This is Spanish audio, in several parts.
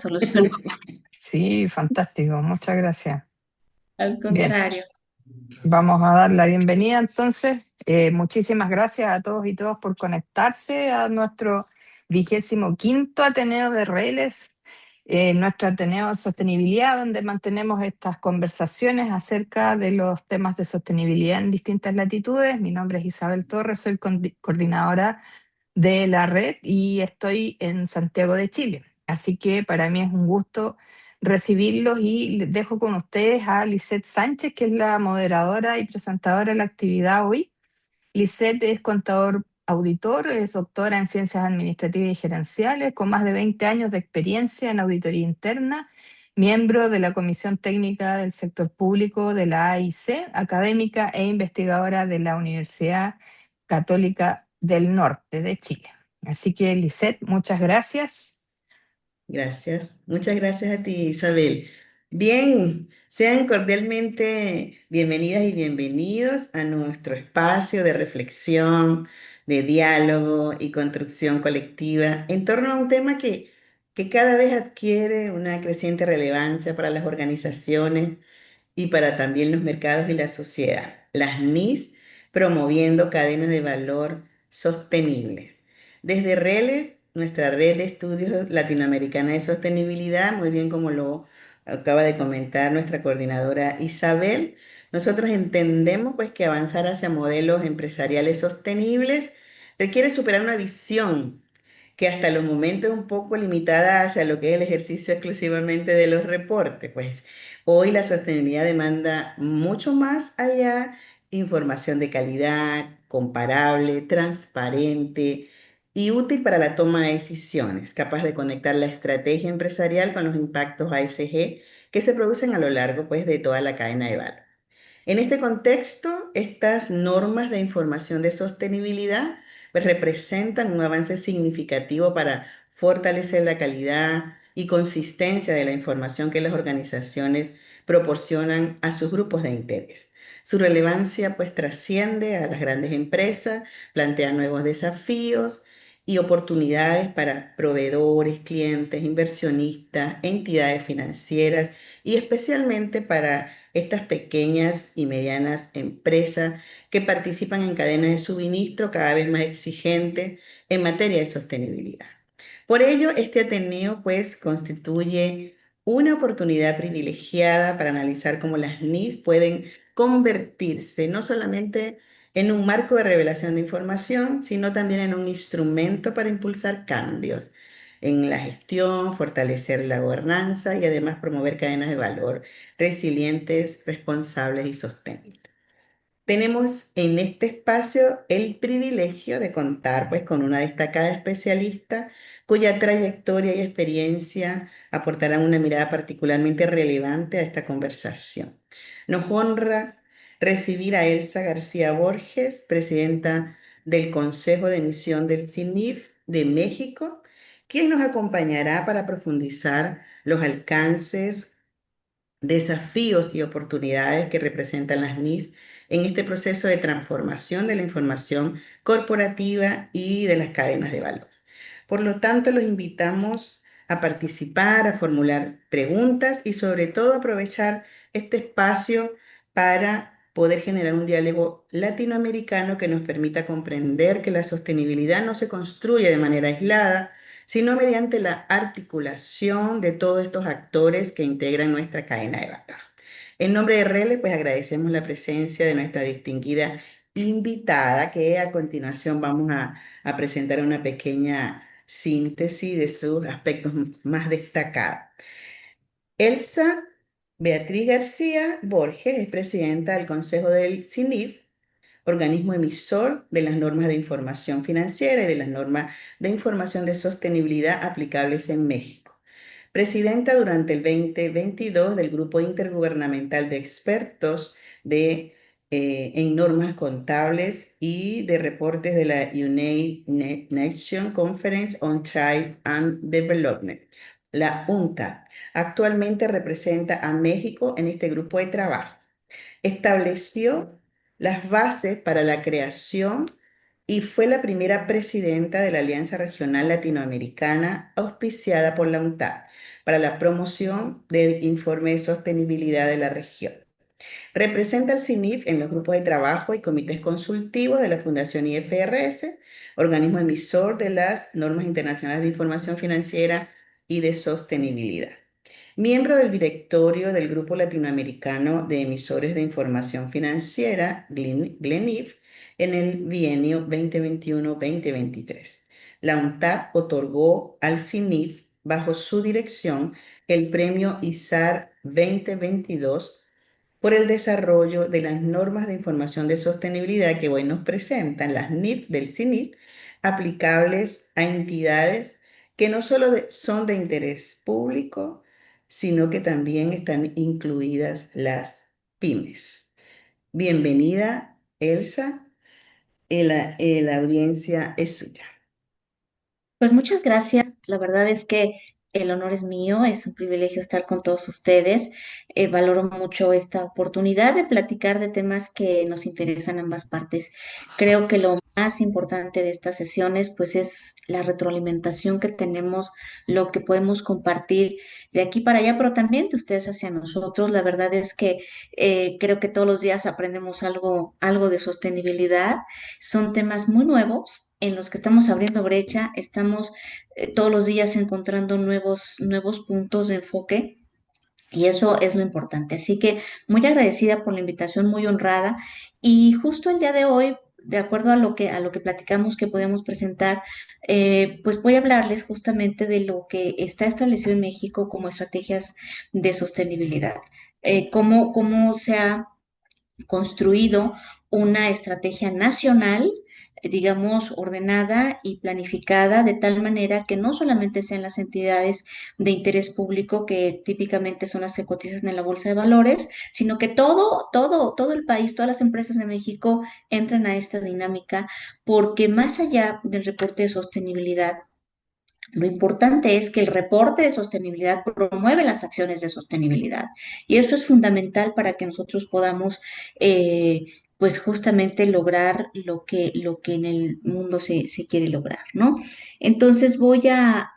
solucionó. Sí, fantástico, muchas gracias. Al Bien, contrario. vamos a dar la bienvenida entonces. Muchísimas gracias a todos y todas por conectarse a nuestro 25º Ateneo de Reles, nuestro Ateneo de Sostenibilidad, donde mantenemos estas conversaciones acerca de los temas de sostenibilidad en distintas latitudes. Mi nombre es Isabel Torres, soy coordinadora de la red y estoy en Santiago de Chile. Así que para mí es un gusto recibirlos y les dejo con ustedes a Lisette Sánchez, que es la moderadora y presentadora de la actividad hoy. Lisette es contador auditor, es doctora en ciencias administrativas y gerenciales, con más de 20 años de experiencia en auditoría interna, miembro de la Comisión Técnica del Sector Público de la AIC, académica e investigadora de la Universidad Católica del Norte de Chile. Así que, Lisette, muchas gracias. Gracias, muchas gracias a ti, Isabel. Bien, sean cordialmente bienvenidas y bienvenidos a nuestro espacio de reflexión, de diálogo y construcción colectiva en torno a un tema que cada vez adquiere una creciente relevancia para las organizaciones y para también los mercados y la sociedad. Las NIS promoviendo cadenas de valor sostenibles. Desde RELE, nuestra red de estudios latinoamericana de sostenibilidad, muy bien como lo acaba de comentar nuestra coordinadora Isabel, nosotros entendemos pues que avanzar hacia modelos empresariales sostenibles requiere superar una visión que hasta los momentos es un poco limitada hacia lo que es el ejercicio exclusivamente de los reportes. Pues hoy la sostenibilidad demanda mucho más allá, información de calidad, comparable, transparente y útil para la toma de decisiones, capaz de conectar la estrategia empresarial con los impactos ASG que se producen a lo largo pues, de toda la cadena de valor. En este contexto, estas normas de información de sostenibilidad pues, representan un avance significativo para fortalecer la calidad y consistencia de la información que las organizaciones proporcionan a sus grupos de interés. Su relevancia pues trasciende a las grandes empresas, plantea nuevos desafíos y oportunidades para proveedores, clientes, inversionistas, entidades financieras y especialmente para estas pequeñas y medianas empresas que participan en cadenas de suministro cada vez más exigentes en materia de sostenibilidad. Por ello, este Ateneo pues constituye una oportunidad privilegiada para analizar cómo las NIS pueden convertirse no solamente en un marco de revelación de información, sino también en un instrumento para impulsar cambios en la gestión, fortalecer la gobernanza y además promover cadenas de valor resilientes, responsables y sostenibles. Tenemos en este espacio el privilegio de contar pues, con una destacada especialista cuya trayectoria y experiencia aportarán una mirada particularmente relevante a esta conversación. Nos honra recibir a Elsa García Borges, presidenta del Consejo de Emisión del CINIF de México, quien nos acompañará para profundizar los alcances, desafíos y oportunidades que representan las NIS en este proceso de transformación de la información corporativa y de las cadenas de valor. Por lo tanto, los invitamos a participar, a formular preguntas y sobre todo aprovechar este espacio para poder generar un diálogo latinoamericano que nos permita comprender que la sostenibilidad no se construye de manera aislada, sino mediante la articulación de todos estos actores que integran nuestra cadena de valor. En nombre de RELE, pues agradecemos la presencia de nuestra distinguida invitada, que a continuación vamos a presentar una pequeña síntesis de sus aspectos más destacados. Elsa Beatriz García Borges es presidenta del Consejo del CINIF, organismo emisor de las normas de información financiera y de las normas de información de sostenibilidad aplicables en México. Presidenta durante el 2022 del Grupo Intergubernamental de Expertos en Normas Contables y de reportes de la United Nations Conference on Trade and Development, la UNCTAD. Actualmente representa a México en este grupo de trabajo. Estableció las bases para la creación y fue la primera presidenta de la Alianza Regional Latinoamericana auspiciada por la UNTAD, para la promoción del informe de sostenibilidad de la región. Representa al CINIF en los grupos de trabajo y comités consultivos de la Fundación IFRS, organismo emisor de las normas internacionales de información financiera y de sostenibilidad. Miembro del directorio del Grupo Latinoamericano de Emisores de Información Financiera, GLENIF, en el bienio 2021-2023. La UNTAD otorgó al CINIF, bajo su dirección, el premio ISAR 2022 por el desarrollo de las normas de información de sostenibilidad que hoy nos presentan, las NIF del CINIF, aplicables a entidades que no solo son de interés público, sino que también están incluidas las pymes. Bienvenida, Elsa, la audiencia es suya. Pues muchas gracias. La verdad es que el honor es mío, es un privilegio estar con todos ustedes. Valoro mucho esta oportunidad de platicar de temas que nos interesan a ambas partes. Creo que lo más importante de estas sesiones, pues, es la retroalimentación que tenemos, lo que podemos compartir de aquí para allá, pero también de ustedes hacia nosotros. La verdad es que creo que todos los días aprendemos algo de sostenibilidad. Son temas muy nuevos en los que estamos abriendo brecha, estamos todos los días encontrando nuevos puntos de enfoque. Y eso es lo importante. Así que muy agradecida por la invitación, muy honrada. Y justo el día de hoy, de acuerdo a lo que platicamos que podemos presentar, pues voy a hablarles justamente de lo que está establecido en México como estrategias de sostenibilidad. Cómo se ha construido una estrategia nacional, digamos, ordenada y planificada de tal manera que no solamente sean las entidades de interés público que típicamente son las que cotizan en la bolsa de valores, sino que todo el país, todas las empresas de México entren a esta dinámica, porque más allá del reporte de sostenibilidad, lo importante es que el reporte de sostenibilidad promueve las acciones de sostenibilidad y eso es fundamental para que nosotros podamos, pues justamente lograr lo que en el mundo se quiere lograr, ¿no? Entonces voy a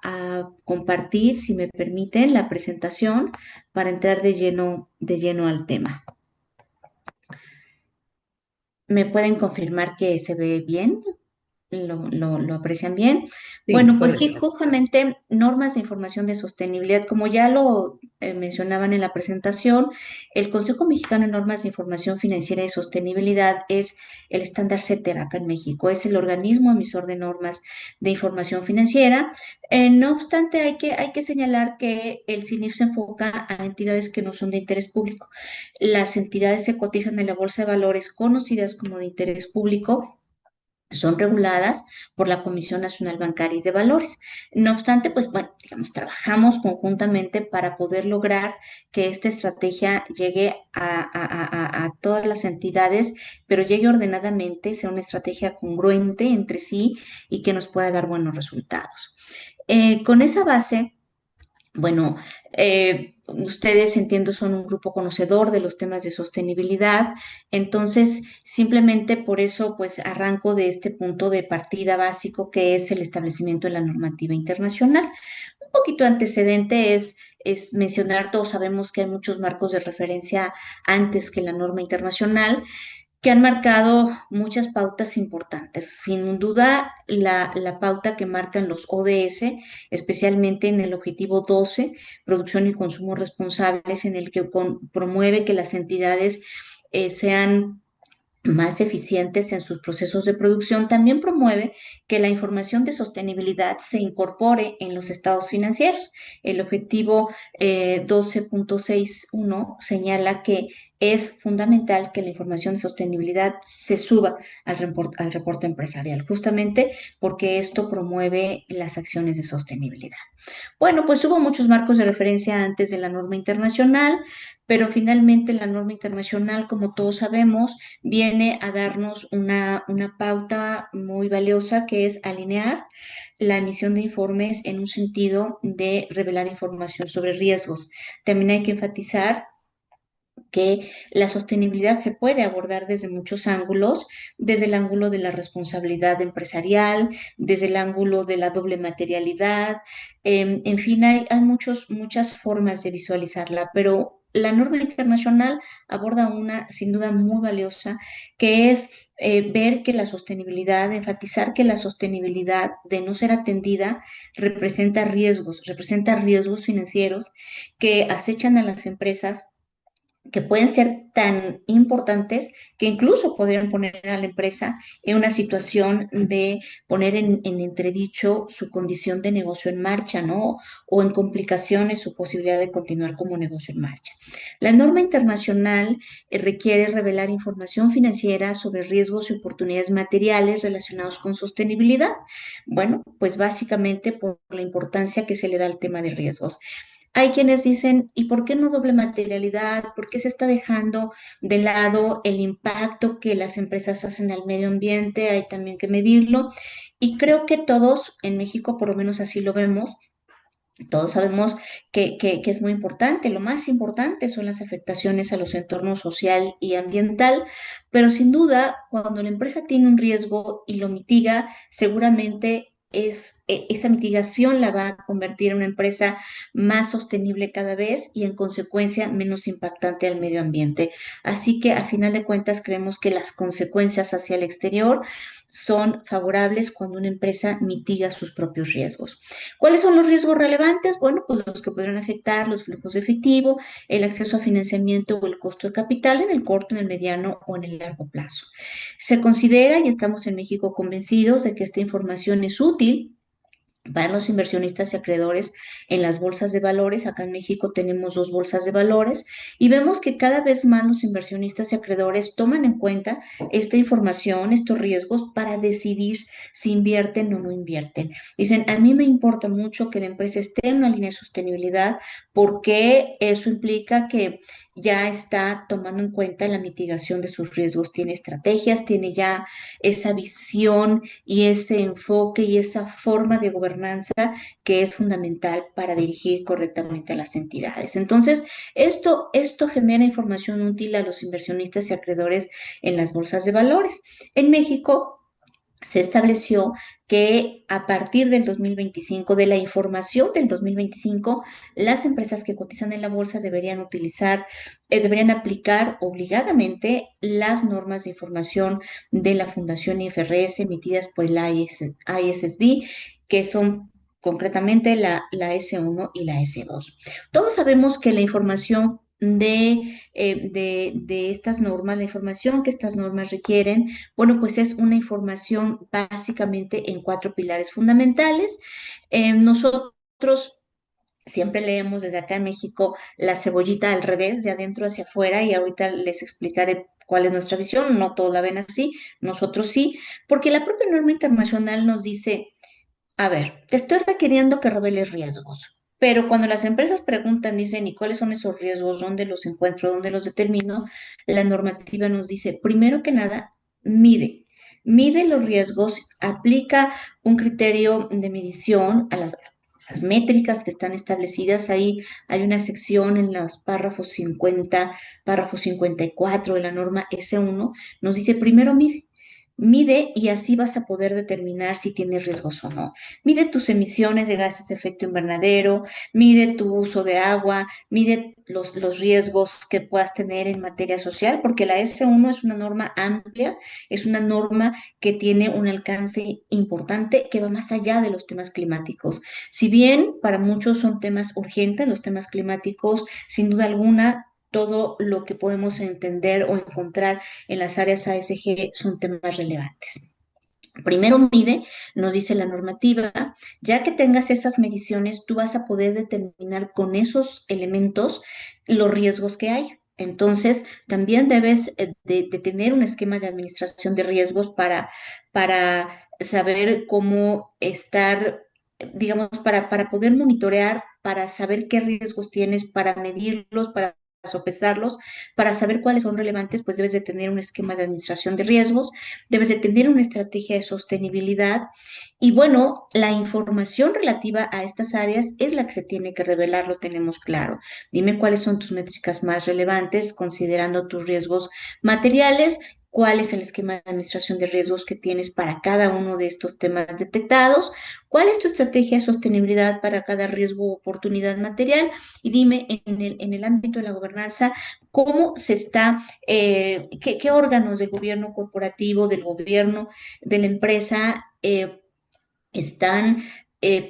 compartir, si me permiten, la presentación para entrar de lleno al tema. ¿Me pueden confirmar que se ve bien? Lo aprecian bien. Sí, Bueno, pues sí, correcto. justamente normas de información de sostenibilidad, como ya lo mencionaban en la presentación, el Consejo Mexicano de Normas de Información Financiera y Sostenibilidad es el estándar setter acá en México, es el organismo emisor de normas de información financiera. No obstante, hay que señalar que el CINIF se enfoca a entidades que no son de interés público. Las entidades que cotizan en la Bolsa de Valores conocidas como de interés público son reguladas por la Comisión Nacional Bancaria y de Valores. No obstante, pues bueno, digamos, trabajamos conjuntamente para poder lograr que esta estrategia llegue a todas las entidades, pero llegue ordenadamente, sea una estrategia congruente entre sí y que nos pueda dar buenos resultados. Con esa base, bueno, ustedes entiendo son un grupo conocedor de los temas de sostenibilidad, entonces simplemente por eso pues arranco de este punto de partida básico que es el establecimiento de la normativa internacional. Un poquito antecedente es mencionar, todos sabemos que hay muchos marcos de referencia antes que la norma internacional que han marcado muchas pautas importantes. Sin duda, la pauta que marcan los ODS, especialmente en el objetivo 12, producción y consumo responsables, en el que promueve que las entidades sean más eficientes en sus procesos de producción, también promueve que la información de sostenibilidad se incorpore en los estados financieros. El objetivo 12.61 señala que es fundamental que la información de sostenibilidad se suba al reporte empresarial, justamente porque esto promueve las acciones de sostenibilidad. Bueno, pues hubo muchos marcos de referencia antes de la norma internacional, pero finalmente la norma internacional, como todos sabemos, viene a darnos una pauta muy valiosa que es alinear la emisión de informes en un sentido de revelar información sobre riesgos. También hay que enfatizar que la sostenibilidad se puede abordar desde muchos ángulos, desde el ángulo de la responsabilidad empresarial, desde el ángulo de la doble materialidad, en fin, hay muchas formas de visualizarla, pero la norma internacional aborda una sin duda muy valiosa, que es ver que la sostenibilidad, enfatizar que la sostenibilidad de no ser atendida representa riesgos financieros que acechan a las empresas, que pueden ser tan importantes que incluso podrían poner a la empresa en una situación de poner en entredicho su condición de negocio en marcha, ¿no? O en complicaciones su posibilidad de continuar como negocio en marcha. La norma internacional requiere revelar información financiera sobre riesgos y oportunidades materiales relacionados con sostenibilidad. Bueno, pues básicamente por la importancia que se le da al tema de riesgos. Hay quienes dicen, ¿y por qué no doble materialidad? ¿Por qué se está dejando de lado el impacto que las empresas hacen al medio ambiente? Hay también que medirlo. Y creo que todos en México, por lo menos así lo vemos, todos sabemos que es muy importante. Lo más importante son las afectaciones a los entornos social y ambiental, pero sin duda, cuando la empresa tiene un riesgo y lo mitiga, seguramente esa mitigación la va a convertir en una empresa más sostenible cada vez y en consecuencia menos impactante al medio ambiente. Así que a final de cuentas creemos que las consecuencias hacia el exterior son favorables cuando una empresa mitiga sus propios riesgos. ¿Cuáles son los riesgos relevantes? Bueno, pues los que podrían afectar los flujos de efectivo, el acceso a financiamiento o el costo de capital en el corto, en el mediano o en el largo plazo. Se considera, y estamos en México convencidos, de que esta información es útil para los inversionistas y acreedores en las bolsas de valores. Acá en México tenemos dos bolsas de valores y vemos que cada vez más los inversionistas y acreedores toman en cuenta esta información, estos riesgos para decidir si invierten o no invierten. Dicen, a mí me importa mucho que la empresa esté en una línea de sostenibilidad porque eso implica que ya está tomando en cuenta la mitigación de sus riesgos, tiene estrategias, tiene ya esa visión y ese enfoque y esa forma de gobernanza que es fundamental para dirigir correctamente a las entidades. Entonces, esto genera información útil a los inversionistas y acreedores en las bolsas de valores. En México, se estableció que a partir del 2025, de la información del 2025, las empresas que cotizan en la bolsa deberían aplicar obligadamente las normas de información de la Fundación IFRS emitidas por el ISSB, que son concretamente la S1 y la S2. Todos sabemos que la información de estas normas, la información que estas normas requieren, bueno, pues es una información básicamente en cuatro pilares fundamentales. Nosotros siempre leemos desde acá en México la cebollita al revés, de adentro hacia afuera, y ahorita les explicaré cuál es nuestra visión. No todos la ven así, nosotros sí, porque la propia norma internacional nos dice, a ver, te estoy requiriendo que reveles riesgos, pero cuando las empresas preguntan, dicen, ¿y cuáles son esos riesgos? ¿Dónde los encuentro? ¿Dónde los determino? La normativa nos dice, primero que nada, mide los riesgos, aplica un criterio de medición a las métricas que están establecidas ahí. Hay una sección en los párrafos 50, párrafo 54 de la norma S1, nos dice, primero mide y así vas a poder determinar si tienes riesgos o no. Mide tus emisiones de gases de efecto invernadero, mide tu uso de agua, mide los riesgos que puedas tener en materia social, porque la S1 es una norma amplia, es una norma que tiene un alcance importante que va más allá de los temas climáticos. Si bien para muchos son temas urgentes, los temas climáticos, sin duda alguna, todo lo que podemos entender o encontrar en las áreas ASG son temas relevantes. Primero mide, nos dice la normativa, ya que tengas esas mediciones, tú vas a poder determinar con esos elementos los riesgos que hay. Entonces, también debes de tener un esquema de administración de riesgos para saber cómo estar, digamos, para poder monitorear, para saber qué riesgos tienes, para medirlos, para sopesarlos, para saber cuáles son relevantes, pues debes de tener un esquema de administración de riesgos, debes de tener una estrategia de sostenibilidad y bueno, la información relativa a estas áreas es la que se tiene que revelar, lo tenemos claro. Dime cuáles son tus métricas más relevantes considerando tus riesgos materiales, cuál es el esquema de administración de riesgos que tienes para cada uno de estos temas detectados, cuál es tu estrategia de sostenibilidad para cada riesgo o oportunidad material y dime en el ámbito de la gobernanza cómo se está, qué órganos del gobierno corporativo, del gobierno, de la empresa están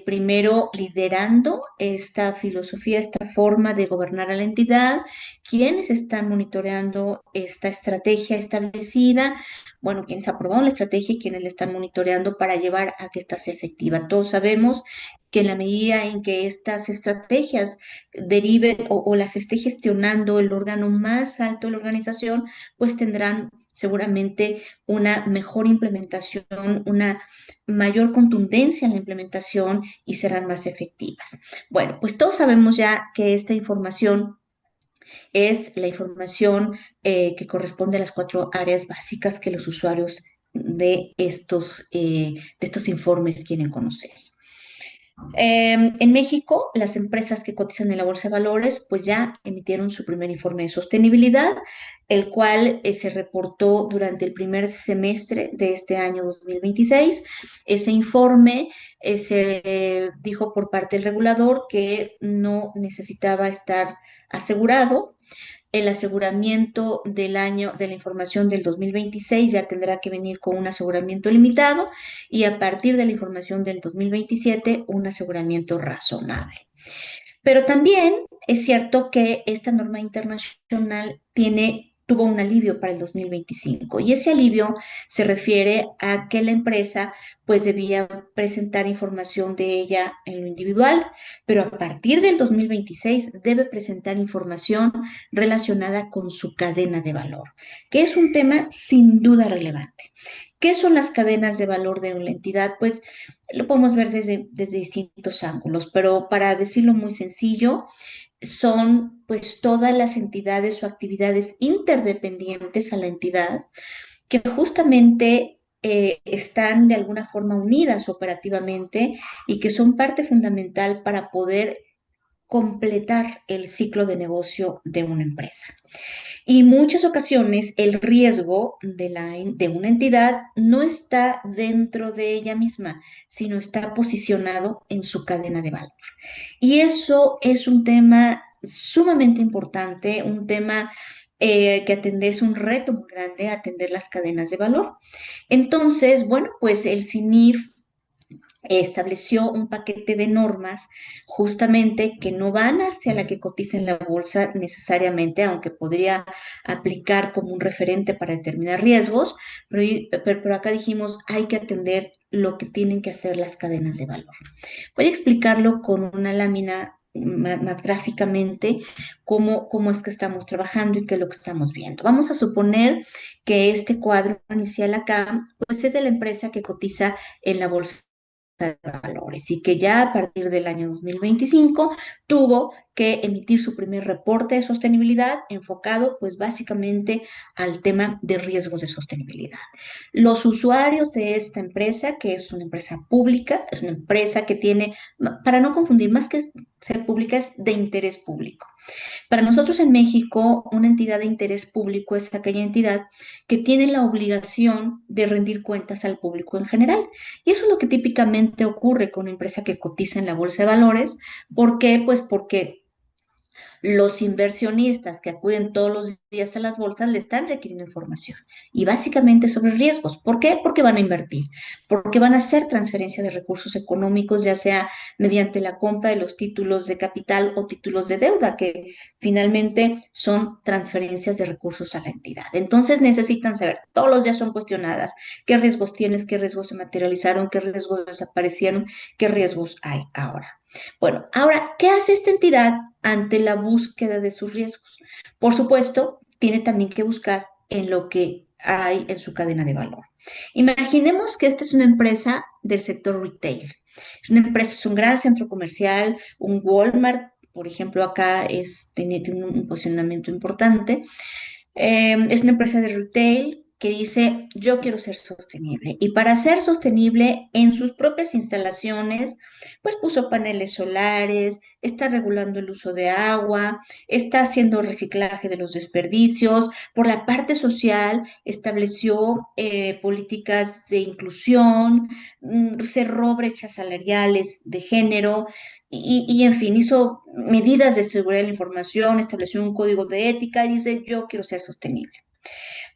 primero liderando esta filosofía, esta forma de gobernar a la entidad, quiénes están monitoreando esta estrategia establecida, bueno, quienes aprobaron la estrategia y quienes la están monitoreando para llevar a que esta sea efectiva. Todos sabemos que en la medida en que estas estrategias deriven o las esté gestionando el órgano más alto de la organización, pues tendrán seguramente una mejor implementación, una mayor contundencia en la implementación y serán más efectivas. Bueno, pues todos sabemos ya que esta información es la información que corresponde a las 4 áreas básicas que los usuarios de estos informes quieren conocer. En México, las empresas que cotizan en la Bolsa de Valores, pues ya emitieron su primer informe de sostenibilidad, el cual se reportó durante el primer semestre de este año 2026. Ese informe se dijo por parte del regulador que no necesitaba estar asegurado. El aseguramiento del año de la información del 2026 ya tendrá que venir con un aseguramiento limitado y a partir de la información del 2027 un aseguramiento razonable. Pero también es cierto que esta norma internacional tuvo un alivio para el 2025 y ese alivio se refiere a que la empresa pues debía presentar información de ella en lo individual, pero a partir del 2026 debe presentar información relacionada con su cadena de valor, que es un tema sin duda relevante. ¿Qué son las cadenas de valor de una entidad? Pues lo podemos ver desde distintos ángulos, pero para decirlo muy sencillo, son pues todas las entidades o actividades interdependientes a la entidad que justamente están de alguna forma unidas operativamente y que son parte fundamental para poder completar el ciclo de negocio de una empresa. Y muchas ocasiones el riesgo de una entidad no está dentro de ella misma, sino está posicionado en su cadena de valor. Y eso es un tema sumamente importante, un tema que atender es un reto muy grande, atender las cadenas de valor. Entonces, bueno, pues el CINIF estableció un paquete de normas justamente que no van hacia la que cotiza en la bolsa necesariamente, aunque podría aplicar como un referente para determinar riesgos, pero acá dijimos hay que atender lo que tienen que hacer las cadenas de valor. Voy a explicarlo con una lámina más gráficamente cómo es que estamos trabajando y qué es lo que estamos viendo. Vamos a suponer que este cuadro inicial acá pues es de la empresa que cotiza en la bolsa de valores y que ya a partir del año 2025 tuvo que emitir su primer reporte de sostenibilidad enfocado pues básicamente al tema de riesgos de sostenibilidad. Los usuarios de esta empresa, que es una empresa pública, es una empresa que tiene, para no confundir, más que ser pública, es de interés público. Para nosotros en México, una entidad de interés público es aquella entidad que tiene la obligación de rendir cuentas al público en general. Y eso es lo que típicamente ocurre con una empresa que cotiza en la bolsa de valores. ¿Por qué? Pues porque los inversionistas que acuden todos los días a las bolsas le están requiriendo información y básicamente sobre riesgos. ¿Por qué? Porque van a invertir, porque van a hacer transferencia de recursos económicos, ya sea mediante la compra de los títulos de capital o títulos de deuda, que finalmente son transferencias de recursos a la entidad. Entonces necesitan saber, todos los días son cuestionadas, qué riesgos tienes, qué riesgos se materializaron, qué riesgos desaparecieron, qué riesgos hay ahora. Bueno, ahora, ¿qué hace esta entidad ante la búsqueda de sus riesgos? Por supuesto, tiene también que buscar en lo que hay en su cadena de valor. Imaginemos que esta es una empresa del sector retail. Es una empresa, es un gran centro comercial, un Walmart, por ejemplo, acá tiene un posicionamiento importante. Es una empresa de retail que dice, yo quiero ser sostenible. Y para ser sostenible en sus propias instalaciones, pues puso paneles solares, está regulando el uso de agua, está haciendo reciclaje de los desperdicios. Por la parte social, estableció políticas de inclusión, cerró brechas salariales de género. En fin, hizo medidas de seguridad de la información, estableció un código de ética y dice, yo quiero ser sostenible.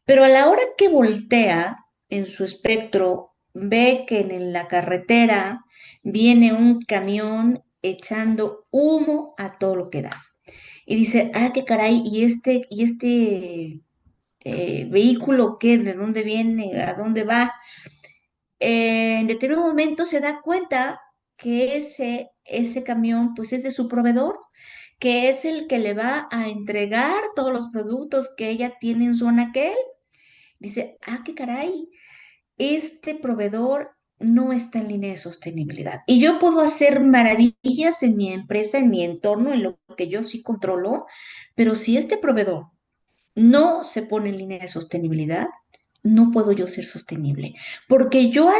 Pero a la hora que voltea en su espectro, ve que en la carretera viene un camión echando humo a todo lo que da. Y dice, ah, qué caray, ¿y este vehículo qué? ¿De dónde viene? ¿A dónde va? En determinado momento se da cuenta que ese camión pues es de su proveedor, que es el que le va a entregar todos los productos que ella tiene en su anaquel. Dice, ah, qué caray, este proveedor no está en línea de sostenibilidad. Y yo puedo hacer maravillas en mi empresa, en mi entorno, en lo que yo sí controlo, pero si este proveedor no se pone en línea de sostenibilidad, no puedo yo ser sostenible. Porque yo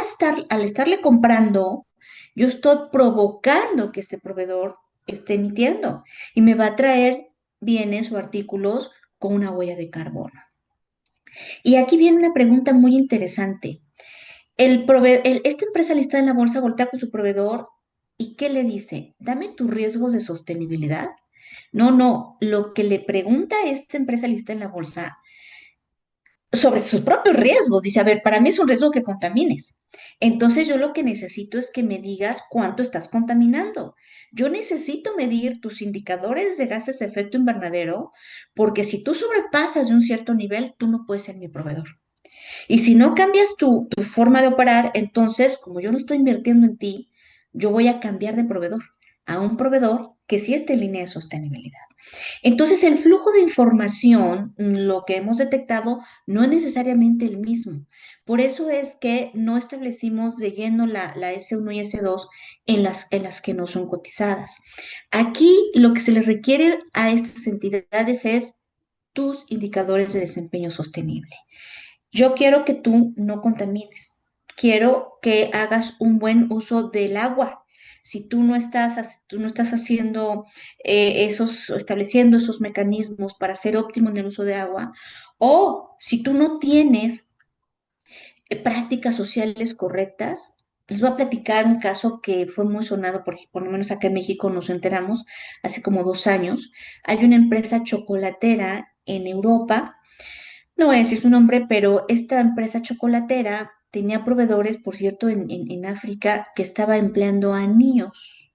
al estarle comprando, yo estoy provocando que este proveedor esté emitiendo y me va a traer bienes o artículos con una huella de carbono. Y aquí viene una pregunta muy interesante. Esta empresa listada en la bolsa voltea con su proveedor y ¿qué le dice? Dame tus riesgos de sostenibilidad. No, no, lo que le pregunta a esta empresa listada en la bolsa sobre sus propios riesgos. Dice, a ver, para mí es un riesgo que contamines. Entonces yo lo que necesito es que me digas cuánto estás contaminando. Yo necesito medir tus indicadores de gases de efecto invernadero, porque si tú sobrepasas de un cierto nivel, tú no puedes ser mi proveedor. Y si no cambias tu forma de operar, entonces, como yo no estoy invirtiendo en ti, yo voy a cambiar de proveedor a un proveedor que sí esté en línea de sostenibilidad. Entonces, el flujo de información, lo que hemos detectado, no es necesariamente el mismo. Por eso es que no establecimos de lleno la S1 y S2 en las que no son cotizadas. Aquí lo que se le requiere a estas entidades es tus indicadores de desempeño sostenible. Yo quiero que tú no contamines. Quiero que hagas un buen uso del agua. Si tú no estás haciendo estableciendo esos mecanismos para ser óptimo en el uso de agua, o si tú no tienes prácticas sociales correctas, les voy a platicar un caso que fue muy sonado, porque por lo menos acá en México nos enteramos hace como 2 años. Hay una empresa chocolatera en Europa, no voy a decir su nombre, pero esta empresa chocolatera tenía proveedores, por cierto, en África, que estaba empleando a niños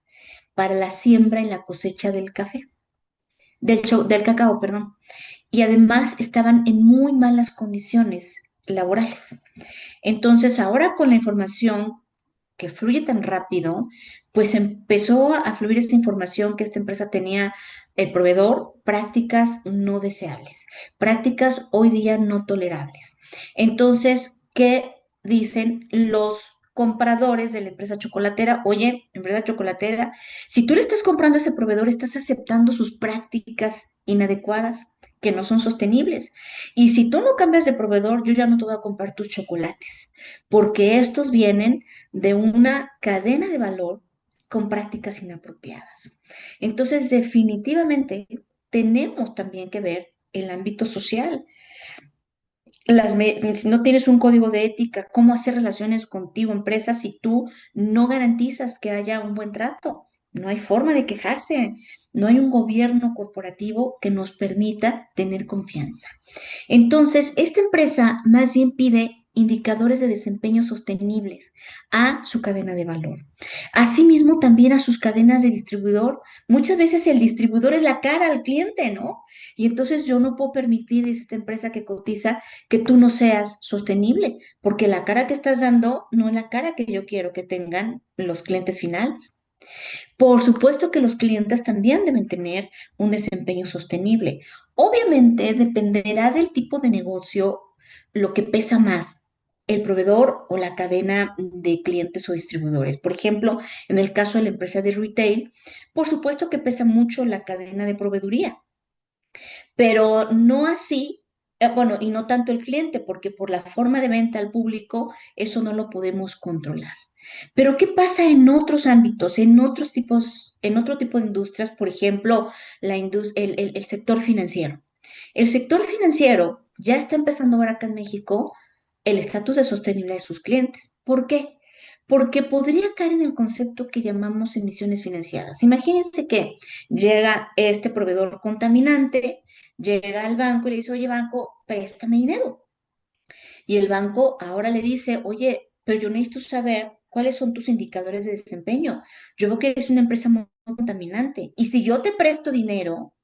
para la siembra y la cosecha del café, del cacao, perdón. Y además estaban en muy malas condiciones laborales. Entonces, ahora con la información que fluye tan rápido, pues empezó a fluir esta información que esta empresa tenía el proveedor, prácticas no deseables, prácticas hoy día no tolerables. Entonces, ¿qué dicen los compradores de la empresa chocolatera? Oye, empresa chocolatera, si tú le estás comprando a ese proveedor, estás aceptando sus prácticas inadecuadas que no son sostenibles. Y si tú no cambias de proveedor, yo ya no te voy a comprar tus chocolates, porque estos vienen de una cadena de valor con prácticas inapropiadas. Entonces, definitivamente tenemos también que ver el ámbito social. Si no tienes un código de ética, ¿cómo hacer relaciones contigo, empresa, si tú no garantizas que haya un buen trato? No hay forma de quejarse. No hay un gobierno corporativo que nos permita tener confianza. Entonces, esta empresa más bien pide indicadores de desempeño sostenibles a su cadena de valor. Asimismo, también a sus cadenas de distribuidor. Muchas veces el distribuidor es la cara al cliente, ¿no? Y entonces yo no puedo permitir, dice esta empresa que cotiza, que tú no seas sostenible, porque la cara que estás dando no es la cara que yo quiero que tengan los clientes finales. Por supuesto que los clientes también deben tener un desempeño sostenible. Obviamente dependerá del tipo de negocio lo que pesa más. el proveedor o la cadena de clientes o distribuidores. Por ejemplo, en el caso de la empresa de retail, por supuesto que pesa mucho la cadena de proveeduría, pero no así, bueno, y no tanto el cliente, porque por la forma de venta al público, eso no lo podemos controlar. Pero ¿qué pasa en otros ámbitos, en otros tipos, en otro tipo de industrias? Por ejemplo, el sector financiero. El sector financiero ya está empezando a ver acá en México el estatus de sostenibilidad de sus clientes. ¿Por qué? Porque podría caer en el concepto que llamamos emisiones financiadas. Imagínense que llega este proveedor contaminante, llega al banco y le dice, oye, banco, préstame dinero. Y el banco ahora le dice, oye, pero yo necesito saber cuáles son tus indicadores de desempeño. Yo veo que eres una empresa muy contaminante. Y si yo te presto dinero,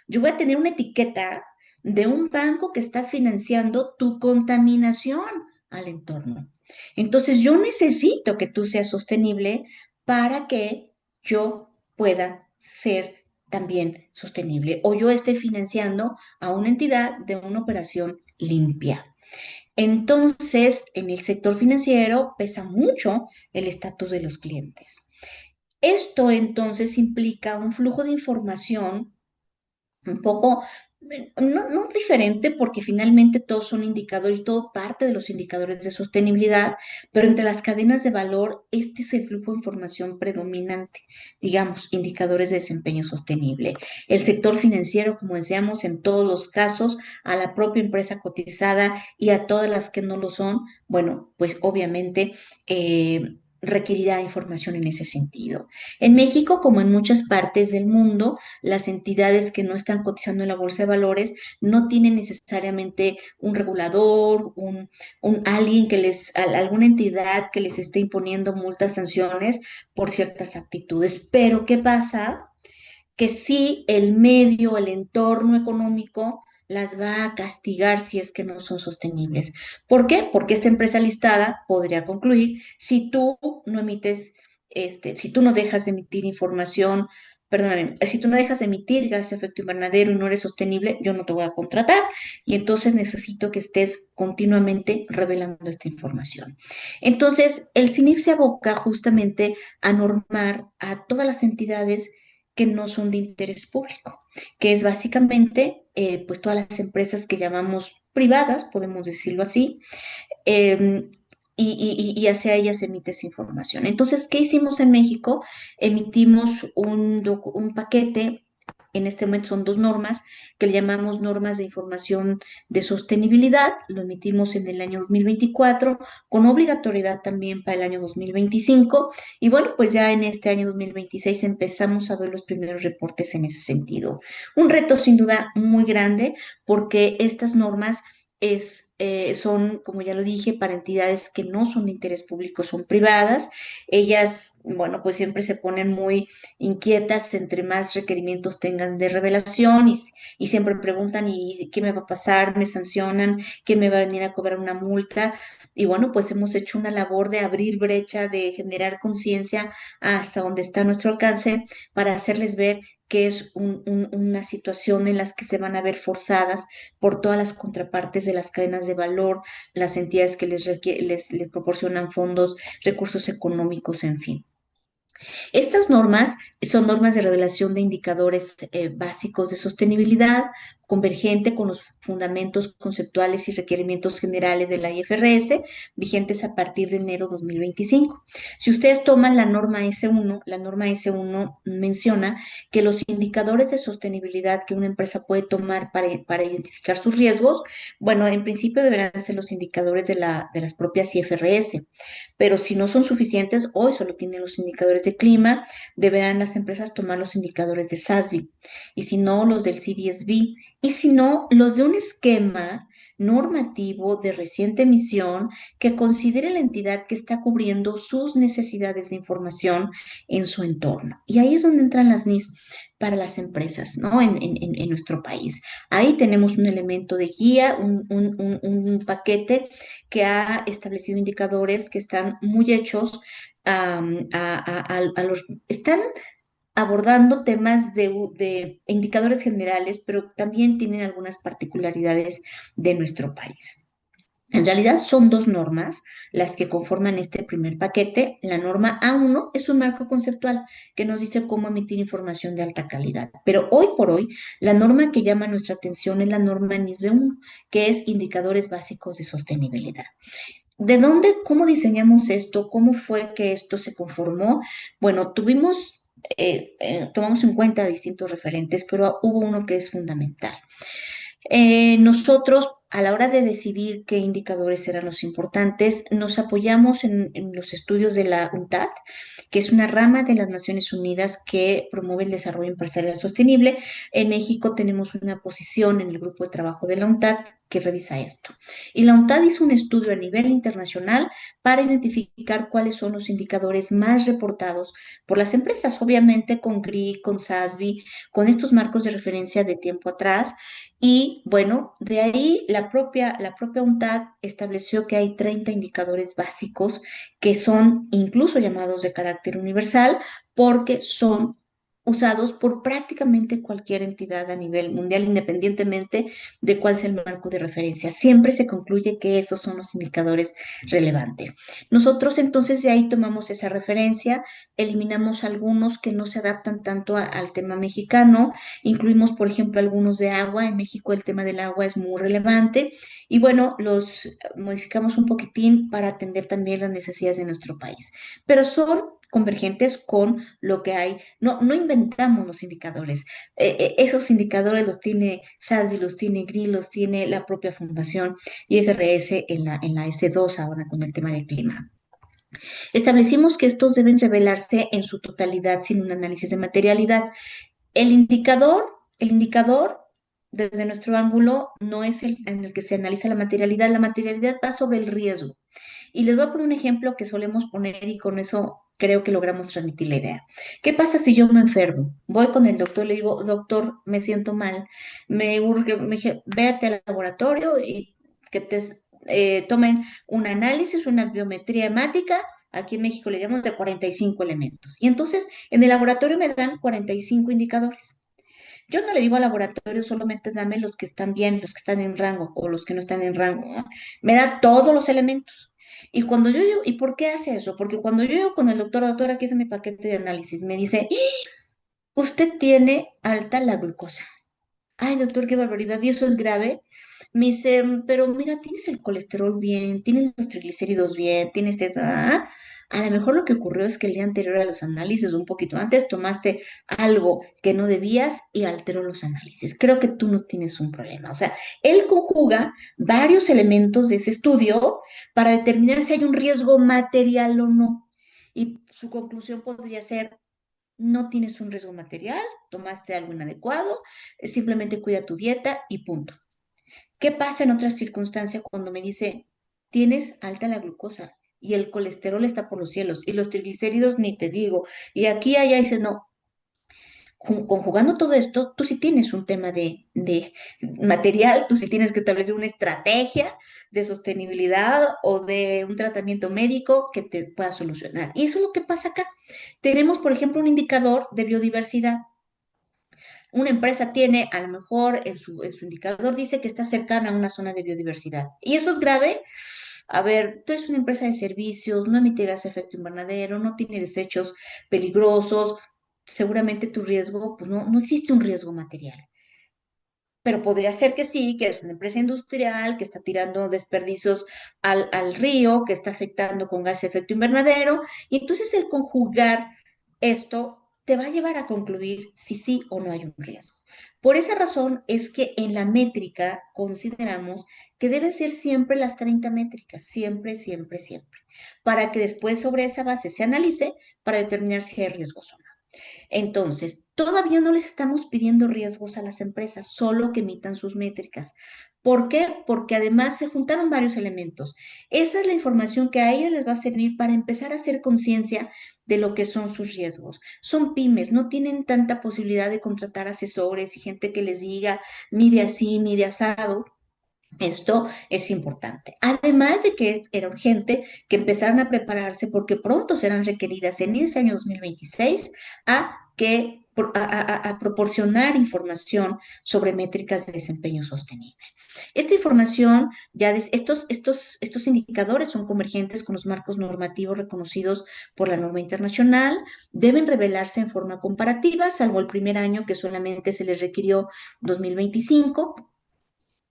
yo voy a tener una etiqueta de un banco que está financiando tu contaminación al entorno. Entonces, yo necesito que tú seas sostenible para que yo pueda ser también sostenible o yo esté financiando a una entidad de una operación limpia. Entonces, en el sector financiero pesa mucho el estatus de los clientes. Esto entonces implica un flujo de información un poco, no diferente, porque finalmente todos son indicadores y todo parte de los indicadores de sostenibilidad, pero entre las cadenas de valor, este es el flujo de información predominante, digamos, indicadores de desempeño sostenible. El sector financiero, como decíamos, en todos los casos, a la propia empresa cotizada y a todas las que no lo son, bueno, pues obviamente requerirá información en ese sentido. En México, como en muchas partes del mundo, las entidades que no están cotizando en la bolsa de valores no tienen necesariamente un regulador, alguien que alguna entidad que les esté imponiendo multas, sanciones por ciertas actitudes. Pero ¿qué pasa? Que sí el medio, el entorno económico las va a castigar si es que no son sostenibles. ¿Por qué? Porque esta empresa listada podría concluir si tú no emites, si tú no dejas de emitir información, perdóname, si tú no dejas de emitir gas de efecto invernadero y no eres sostenible, yo no te voy a contratar y entonces necesito que estés continuamente revelando esta información. Entonces, el CINIF se aboca justamente a normar a todas las entidades que no son de interés público, que es básicamente pues todas las empresas que llamamos privadas, podemos decirlo así, eh, y hacia ellas emite esa información. Entonces, ¿qué hicimos en México? Emitimos un paquete, en este momento son dos normas, que le llamamos normas de información de sostenibilidad, lo emitimos en el año 2024, con obligatoriedad también para el año 2025, y bueno, pues ya en este año 2026 empezamos a ver los primeros reportes en ese sentido. Un reto sin duda muy grande, porque estas normas son, como ya lo dije, para entidades que no son de interés público, son privadas. Ellas, bueno, pues siempre se ponen muy inquietas entre más requerimientos tengan de revelación y siempre preguntan, ¿y qué me va a pasar? ¿Me sancionan? ¿Quién me va a venir a cobrar una multa? Y bueno, pues hemos hecho una labor de abrir brecha, de generar conciencia hasta donde está nuestro alcance para hacerles ver que es una situación en la que se van a ver forzadas por todas las contrapartes de las cadenas de valor, las entidades que les proporcionan fondos, recursos económicos, en fin. Estas normas son normas de revelación de indicadores básicos de sostenibilidad, convergente con los fundamentos conceptuales y requerimientos generales de la IFRS, vigentes a partir de enero 2025. Si ustedes toman la norma S1 menciona que los indicadores de sostenibilidad que una empresa puede tomar para identificar sus riesgos, bueno, en principio deberán ser los indicadores de las propias IFRS, pero si no son suficientes, hoy solo tienen los indicadores de clima, deberán las empresas tomar los indicadores de SASB, y si no, los del CDSB, y si no, los de un esquema normativo de reciente emisión que considere la entidad que está cubriendo sus necesidades de información en su entorno. Y ahí es donde entran las NIS para las empresas, ¿no? En nuestro país. Ahí tenemos un elemento de guía, un paquete que ha establecido indicadores que están muy hechos están abordando temas de indicadores generales, pero también tienen algunas particularidades de nuestro país. En realidad son dos normas las que conforman este primer paquete. La norma A1 es un marco conceptual que nos dice cómo emitir información de alta calidad. Pero hoy por hoy, la norma que llama nuestra atención es la norma NISB 1, que es Indicadores Básicos de Sostenibilidad. ¿De dónde, cómo diseñamos esto? ¿Cómo fue que esto se conformó? Bueno, tomamos en cuenta distintos referentes, pero hubo uno que es fundamental. Nosotros, a la hora de decidir qué indicadores eran los importantes, nos apoyamos en los estudios de la UNTAD, que es una rama de las Naciones Unidas que promueve el desarrollo empresarial sostenible. En México tenemos una posición en el grupo de trabajo de la UNTAD que revisa esto. Y la UNTAD hizo un estudio a nivel internacional para identificar cuáles son los indicadores más reportados por las empresas, obviamente con GRI, con SASB, con estos marcos de referencia de tiempo atrás. Y bueno, de ahí la propia UNTAD estableció que hay 30 indicadores básicos que son incluso llamados de carácter universal porque son usados por prácticamente cualquier entidad a nivel mundial, independientemente de cuál sea el marco de referencia. Siempre se concluye que esos son los indicadores relevantes. Nosotros entonces de ahí tomamos esa referencia, eliminamos algunos que no se adaptan tanto al tema mexicano. Incluimos, por ejemplo, algunos de agua. En México el tema del agua es muy relevante y bueno, los modificamos un poquitín para atender también las necesidades de nuestro país. Pero son convergentes con lo que hay. No, no inventamos los indicadores. Esos indicadores los tiene SASB, los tiene GRI, los tiene la propia Fundación y FRS en la S2 ahora con el tema del clima. Establecimos que estos deben revelarse en su totalidad sin un análisis de materialidad. El indicador, desde nuestro ángulo, no es el en el que se analiza la materialidad. La materialidad va sobre el riesgo. Y les voy a poner un ejemplo que solemos poner y con eso creo que logramos transmitir la idea. ¿Qué pasa si yo me enfermo? Voy con el doctor y le digo, doctor, me siento mal, me urge, me dije, vete al laboratorio y que te tomen un análisis, una biometría hemática. Aquí en México le llamamos de 45 elementos. Y entonces en el laboratorio me dan 45 indicadores. Yo no le digo al laboratorio solamente dame los que están bien, los que están en rango o los que no están en rango, ¿no? Me da todos los elementos. Y cuando ¿y por qué hace eso? Porque cuando yo llego con el doctor, aquí es mi paquete de análisis, me dice, usted tiene alta la glucosa. Ay, doctor, qué barbaridad, ¿y eso es grave? Me dice, pero mira, tienes el colesterol bien, tienes los triglicéridos bien, tienes esa. A lo mejor lo que ocurrió es que el día anterior a los análisis, un poquito antes, tomaste algo que no debías y alteró los análisis. Creo que tú no tienes un problema. O sea, él conjuga varios elementos de ese estudio para determinar si hay un riesgo material o no. Y su conclusión podría ser, no tienes un riesgo material, tomaste algo inadecuado, simplemente cuida tu dieta y punto. ¿Qué pasa en otras circunstancias cuando me dice, tienes alta la glucosa y el colesterol está por los cielos y los triglicéridos ni te digo? Y aquí allá dices, no, conjugando todo esto, tú sí tienes un tema de material, tú sí tienes que establecer una estrategia de sostenibilidad o de un tratamiento médico que te pueda solucionar. Y eso es lo que pasa acá. Tenemos, por ejemplo, un indicador de biodiversidad. Una empresa tiene, a lo mejor en su indicador dice que está cercana a una zona de biodiversidad. ¿Y eso es grave? A ver, tú eres una empresa de servicios, no emite gas de efecto invernadero, no tiene desechos peligrosos, seguramente tu riesgo, pues no, no existe un riesgo material. Pero podría ser que sí, que es una empresa industrial que está tirando desperdicios al río, que está afectando con gas de efecto invernadero, y entonces el conjugar esto te va a llevar a concluir si sí o no hay un riesgo. Por esa razón es que en la métrica consideramos que deben ser siempre las 30 métricas, siempre, siempre, siempre, para que después sobre esa base se analice para determinar si hay riesgos o no. Entonces, todavía no les estamos pidiendo riesgos a las empresas, solo que emitan sus métricas. ¿Por qué? Porque además se juntaron varios elementos. Esa es la información que a ellas les va a servir para empezar a hacer conciencia de lo que son sus riesgos. Son pymes, no tienen tanta posibilidad de contratar asesores y gente que les diga, mide así, mide asado. Esto es importante. Además de que era urgente que empezaran a prepararse porque pronto serán requeridas en ese año 2026 a que a proporcionar información sobre métricas de desempeño sostenible. Esta información, estos indicadores son convergentes con los marcos normativos reconocidos por la norma internacional, deben revelarse en forma comparativa, salvo el primer año que solamente se les requirió 2025.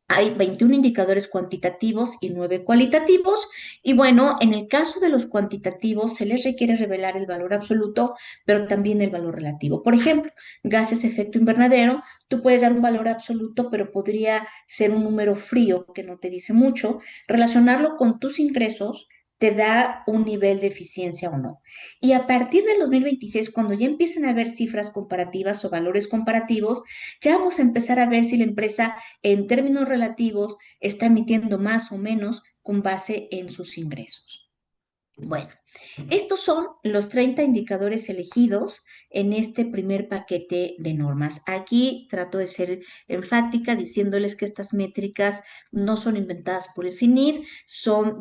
Hay 21 indicadores cuantitativos y 9 cualitativos. Y bueno, en el caso de los cuantitativos se les requiere revelar el valor absoluto, pero también el valor relativo. Por ejemplo, gases de efecto invernadero, tú puedes dar un valor absoluto, pero podría ser un número frío que no te dice mucho. Relacionarlo con tus ingresos te da un nivel de eficiencia o no. Y a partir del 2026, cuando ya empiecen a ver cifras comparativas o valores comparativos, ya vamos a empezar a ver si la empresa en términos relativos está emitiendo más o menos con base en sus ingresos. Bueno, estos son los 30 indicadores elegidos en este primer paquete de normas. Aquí trato de ser enfática diciéndoles que estas métricas no son inventadas por el CINIR, son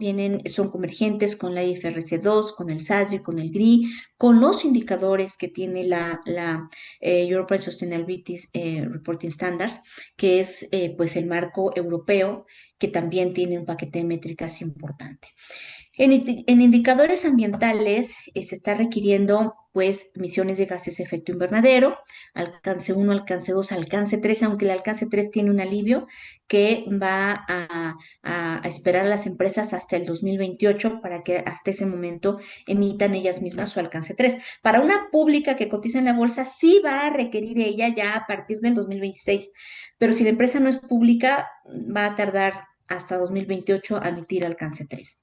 convergentes con la IFRC 2, con el SASB, con el GRI, con los indicadores que tiene la European Sustainability Reporting Standards, que es pues el marco europeo, que también tiene un paquete de métricas importante. En indicadores ambientales se está requiriendo pues emisiones de gases de efecto invernadero, alcance 1, alcance 2, alcance 3, aunque el alcance 3 tiene un alivio que va a esperar a las empresas hasta el 2028 para que hasta ese momento emitan ellas mismas su alcance 3. Para una pública que cotiza en la bolsa sí va a requerir ella ya a partir del 2026, pero si la empresa no es pública va a tardar hasta 2028 a emitir alcance 3.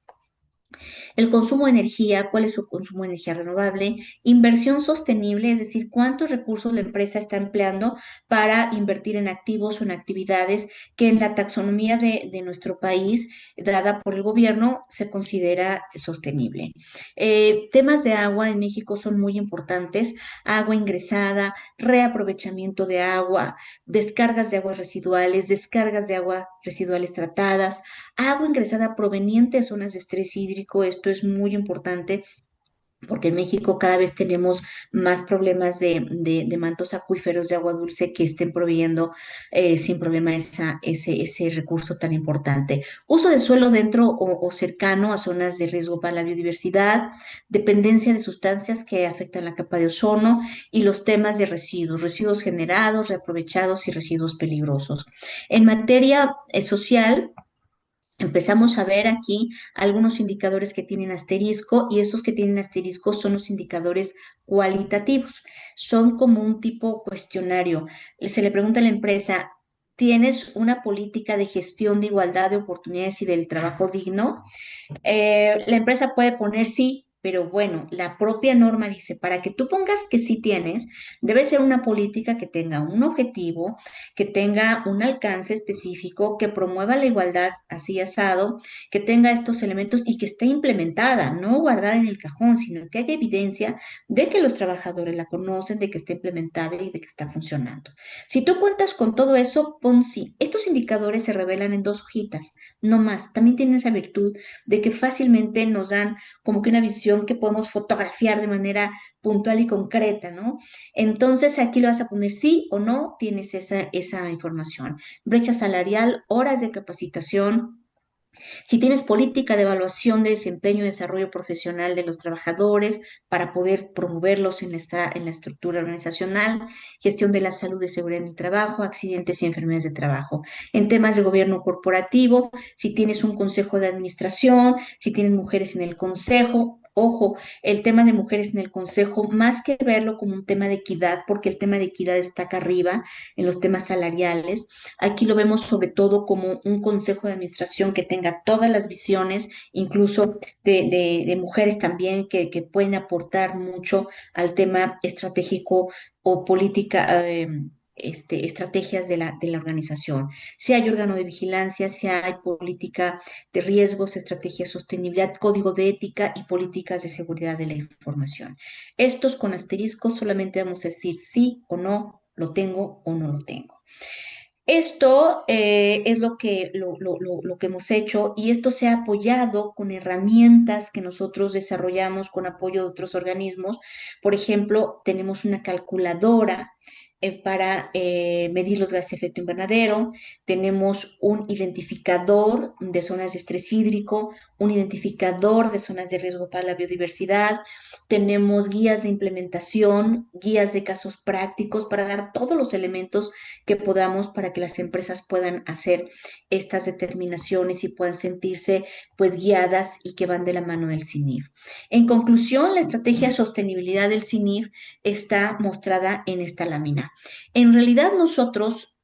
El consumo de energía, cuál es su consumo de energía renovable, inversión sostenible, es decir, cuántos recursos la empresa está empleando para invertir en activos o en actividades que en la taxonomía de nuestro país, dada por el gobierno, se considera sostenible. Temas de agua en México son muy importantes, agua ingresada, reaprovechamiento de agua, descargas de aguas residuales, descargas de aguas residuales tratadas, agua ingresada proveniente de zonas de estrés hídrico. Esto es muy importante porque en México cada vez tenemos más problemas de mantos acuíferos de agua dulce que estén proveyendo sin problema ese recurso tan importante. Uso de suelo dentro o cercano a zonas de riesgo para la biodiversidad, dependencia de sustancias que afectan la capa de ozono y los temas de residuos generados, reaprovechados y residuos peligrosos. En materia social, empezamos a ver aquí algunos indicadores que tienen asterisco y esos que tienen asterisco son los indicadores cualitativos. Son como un tipo cuestionario. Se le pregunta a la empresa, ¿tienes una política de gestión de igualdad de oportunidades y del trabajo digno? La empresa puede poner sí, pero bueno, la propia norma dice, para que tú pongas que sí tienes, debe ser una política que tenga un objetivo, que tenga un alcance específico, que promueva la igualdad así asado, que tenga estos elementos y que esté implementada, no guardada en el cajón, sino que haya evidencia de que los trabajadores la conocen, de que está implementada y de que está funcionando. Si tú cuentas con todo eso, pon sí. Estos indicadores se revelan en 2 hojitas, no más. También tienen esa virtud de que fácilmente nos dan como que una visión que podemos fotografiar de manera puntual y concreta, ¿no? Entonces aquí le vas a poner sí o no, tienes esa información. Brecha salarial, horas de capacitación, si tienes política de evaluación de desempeño y desarrollo profesional de los trabajadores para poder promoverlos en la estructura organizacional, gestión de la salud y seguridad en el trabajo, accidentes y enfermedades de trabajo. En temas de gobierno corporativo, si tienes un consejo de administración, si tienes mujeres en el consejo. Ojo, el tema de mujeres en el consejo, más que verlo como un tema de equidad, porque el tema de equidad está acá arriba en los temas salariales, aquí lo vemos sobre todo como un consejo de administración que tenga todas las visiones, incluso de mujeres también que pueden aportar mucho al tema estratégico o política. Estrategias de la organización. Si hay órgano de vigilancia, si hay política de riesgos, estrategia de sostenibilidad, código de ética y políticas de seguridad de la información. Estos con asterisco solamente vamos a decir sí o no, lo tengo o no lo tengo. Esto es lo que hemos hecho y esto se ha apoyado con herramientas que nosotros desarrollamos con apoyo de otros organismos. Por ejemplo, tenemos una calculadora para medir los gases de efecto invernadero, tenemos un identificador de zonas de estrés hídrico, un identificador de zonas de riesgo para la biodiversidad, tenemos guías de implementación, guías de casos prácticos para dar todos los elementos que podamos para que las empresas puedan hacer estas determinaciones y puedan sentirse pues guiadas y que van de la mano del CINIF. En conclusión, la estrategia de sostenibilidad del CINIF está mostrada en esta lámina. En realidad nosotros,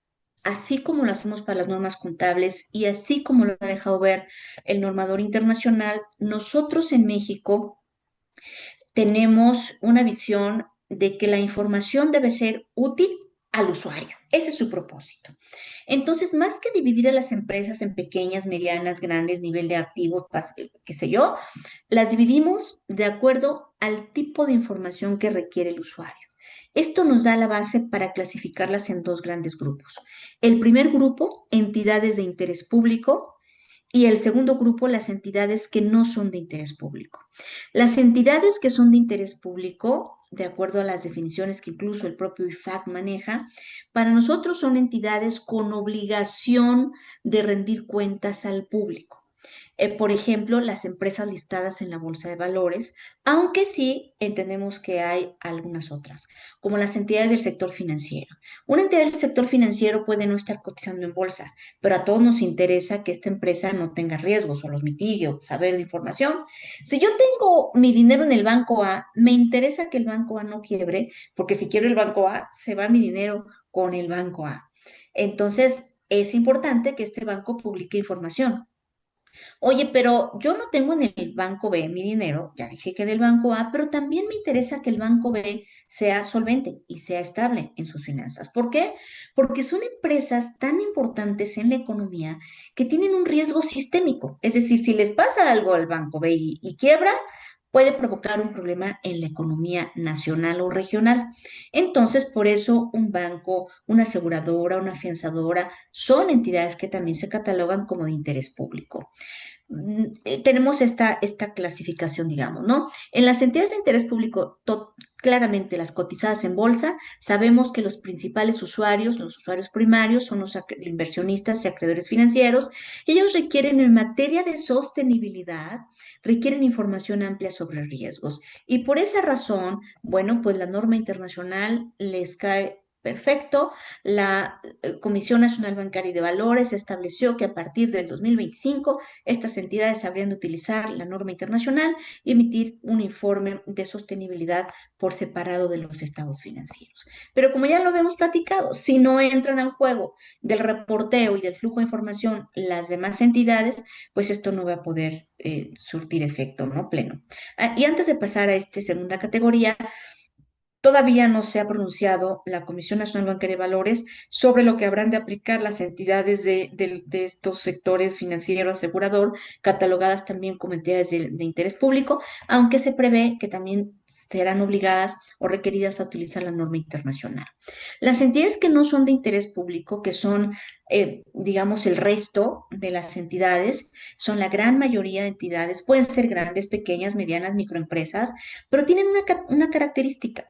así como lo hacemos para las normas contables y así como lo ha dejado ver el normador internacional, nosotros en México tenemos una visión de que la información debe ser útil al usuario. Ese es su propósito. Entonces, más que dividir a las empresas en pequeñas, medianas, grandes, nivel de activo, qué sé yo, las dividimos de acuerdo al tipo de información que requiere el usuario. Esto nos da la base para clasificarlas en dos grandes grupos. El primer grupo, entidades de interés público, y el segundo grupo, las entidades que no son de interés público. Las entidades que son de interés público, de acuerdo a las definiciones que incluso el propio IFAC maneja, para nosotros son entidades con obligación de rendir cuentas al público. Por ejemplo, las empresas listadas en la Bolsa de Valores, aunque sí entendemos que hay algunas otras, como las entidades del sector financiero. Una entidad del sector financiero puede no estar cotizando en bolsa, pero a todos nos interesa que esta empresa no tenga riesgos o los mitigue o saber de información. Si yo tengo mi dinero en el banco A, me interesa que el banco A no quiebre, porque si quiero el banco A, se va mi dinero con el banco A. Entonces, es importante que este banco publique información. Oye, pero yo no tengo en el banco B mi dinero, ya dije que del banco A, pero también me interesa que el banco B sea solvente y sea estable en sus finanzas. ¿Por qué? Porque son empresas tan importantes en la economía que tienen un riesgo sistémico. Es decir, si les pasa algo al banco B y quiebra, puede provocar un problema en la economía nacional o regional. Entonces, por eso un banco, una aseguradora, una afianzadora son entidades que también se catalogan como de interés público. Tenemos esta clasificación, digamos, ¿no? En las entidades de interés público, claramente las cotizadas en bolsa, sabemos que los principales usuarios, los usuarios primarios, son los inversionistas y acreedores financieros. Ellos requieren, en materia de sostenibilidad, requieren información amplia sobre riesgos. Y por esa razón, bueno, pues la norma internacional les cae perfecto. La Comisión Nacional Bancaria y de Valores estableció que a partir del 2025 estas entidades habrían de utilizar la norma internacional y emitir un informe de sostenibilidad por separado de los estados financieros. Pero como ya lo habíamos platicado, si no entran al juego del reporteo y del flujo de información las demás entidades, pues esto no va a poder surtir efecto, ¿no? Pleno. Y antes de pasar a esta segunda categoría, todavía no se ha pronunciado la Comisión Nacional Bancaria de Valores sobre lo que habrán de aplicar las entidades de estos sectores financiero asegurador, catalogadas también como entidades de interés público, aunque se prevé que también serán obligadas o requeridas a utilizar la norma internacional. Las entidades que no son de interés público, que son, digamos, el resto de las entidades, son la gran mayoría de entidades, pueden ser grandes, pequeñas, medianas, microempresas, pero tienen una característica.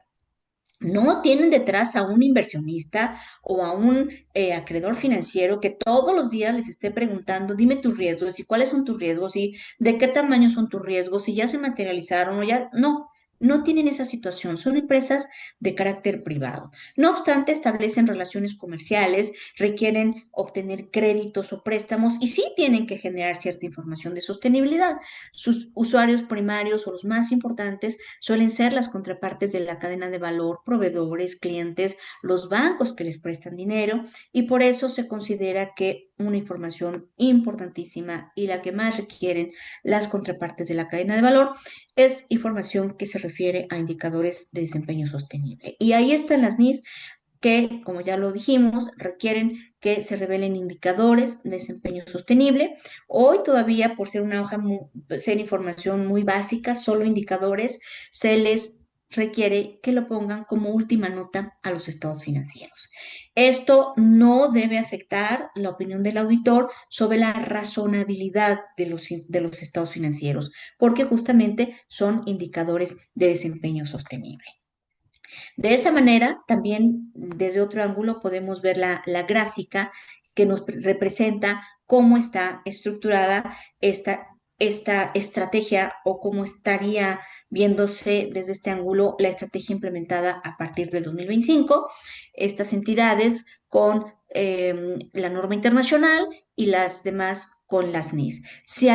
No tienen detrás a un inversionista o a un acreedor financiero que todos los días les esté preguntando, dime tus riesgos y cuáles son tus riesgos y de qué tamaño son tus riesgos, si ya se materializaron o ya. No, no tienen esa situación. Son empresas de carácter privado. No obstante, establecen relaciones comerciales, requieren obtener créditos o préstamos y sí tienen que generar cierta información de sostenibilidad. Sus usuarios primarios o los más importantes suelen ser las contrapartes de la cadena de valor, proveedores, clientes, los bancos que les prestan dinero y por eso se considera que una información importantísima y la que más requieren las contrapartes de la cadena de valor es información que se refiere a indicadores de desempeño sostenible. Y ahí están las NIS que, como ya lo dijimos, requieren que se revelen indicadores de desempeño sostenible. Hoy todavía, por ser una hoja, ser información muy básica, solo indicadores, se les requiere que lo pongan como última nota a los estados financieros. Esto no debe afectar la opinión del auditor sobre la razonabilidad de los estados financieros, porque justamente son indicadores de desempeño sostenible. De esa manera, también desde otro ángulo podemos ver la gráfica que nos representa cómo está estructurada esta estrategia o cómo estaría viéndose desde este ángulo la estrategia implementada a partir del 2025. Estas entidades con la norma internacional y las demás con las NIS. Si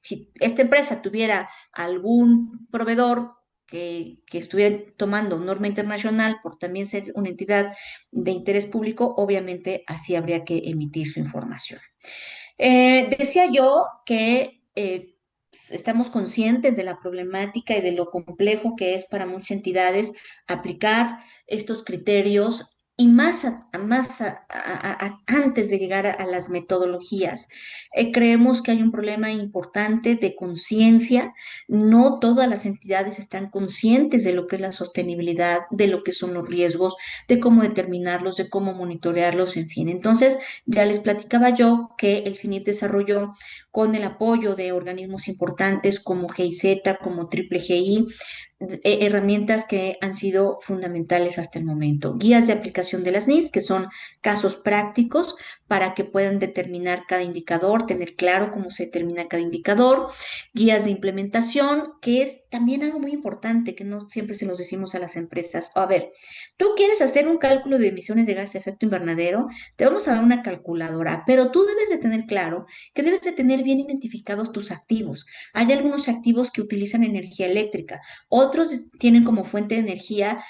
si esta empresa tuviera algún proveedor que estuviera tomando norma internacional por también ser una entidad de interés público, obviamente así habría que emitir su información. Decía yo que estamos conscientes de la problemática y de lo complejo que es para muchas entidades aplicar estos criterios y antes de llegar a las metodologías. Creemos que hay un problema importante de conciencia. No todas las entidades están conscientes de lo que es la sostenibilidad, de lo que son los riesgos, de cómo determinarlos, de cómo monitorearlos, en fin. Entonces, ya les platicaba yo que el CINIP desarrolló con el apoyo de organismos importantes como GIZ, como Triple GI, herramientas que han sido fundamentales hasta el momento. Guías de aplicación de las NIS, que son casos prácticos para que puedan determinar cada indicador, tener claro cómo se determina cada indicador. Guías de implementación, que es también algo muy importante, que no siempre se los decimos a las empresas. A ver, tú quieres hacer un cálculo de emisiones de gases de efecto invernadero, te vamos a dar una calculadora, pero tú debes de tener claro que debes de tener bien identificados tus activos. Hay algunos activos que utilizan energía eléctrica, otros tienen como fuente de energía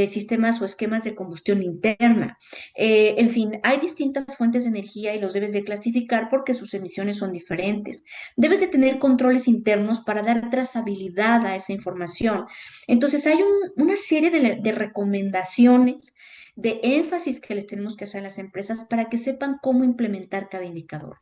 sistemas o esquemas de combustión interna. En fin, hay distintas fuentes de energía y los debes de clasificar porque sus emisiones son diferentes. Debes de tener controles internos para dar trazabilidad a esa información. Entonces, hay una serie de recomendaciones, de énfasis que les tenemos que hacer a las empresas para que sepan cómo implementar cada indicador.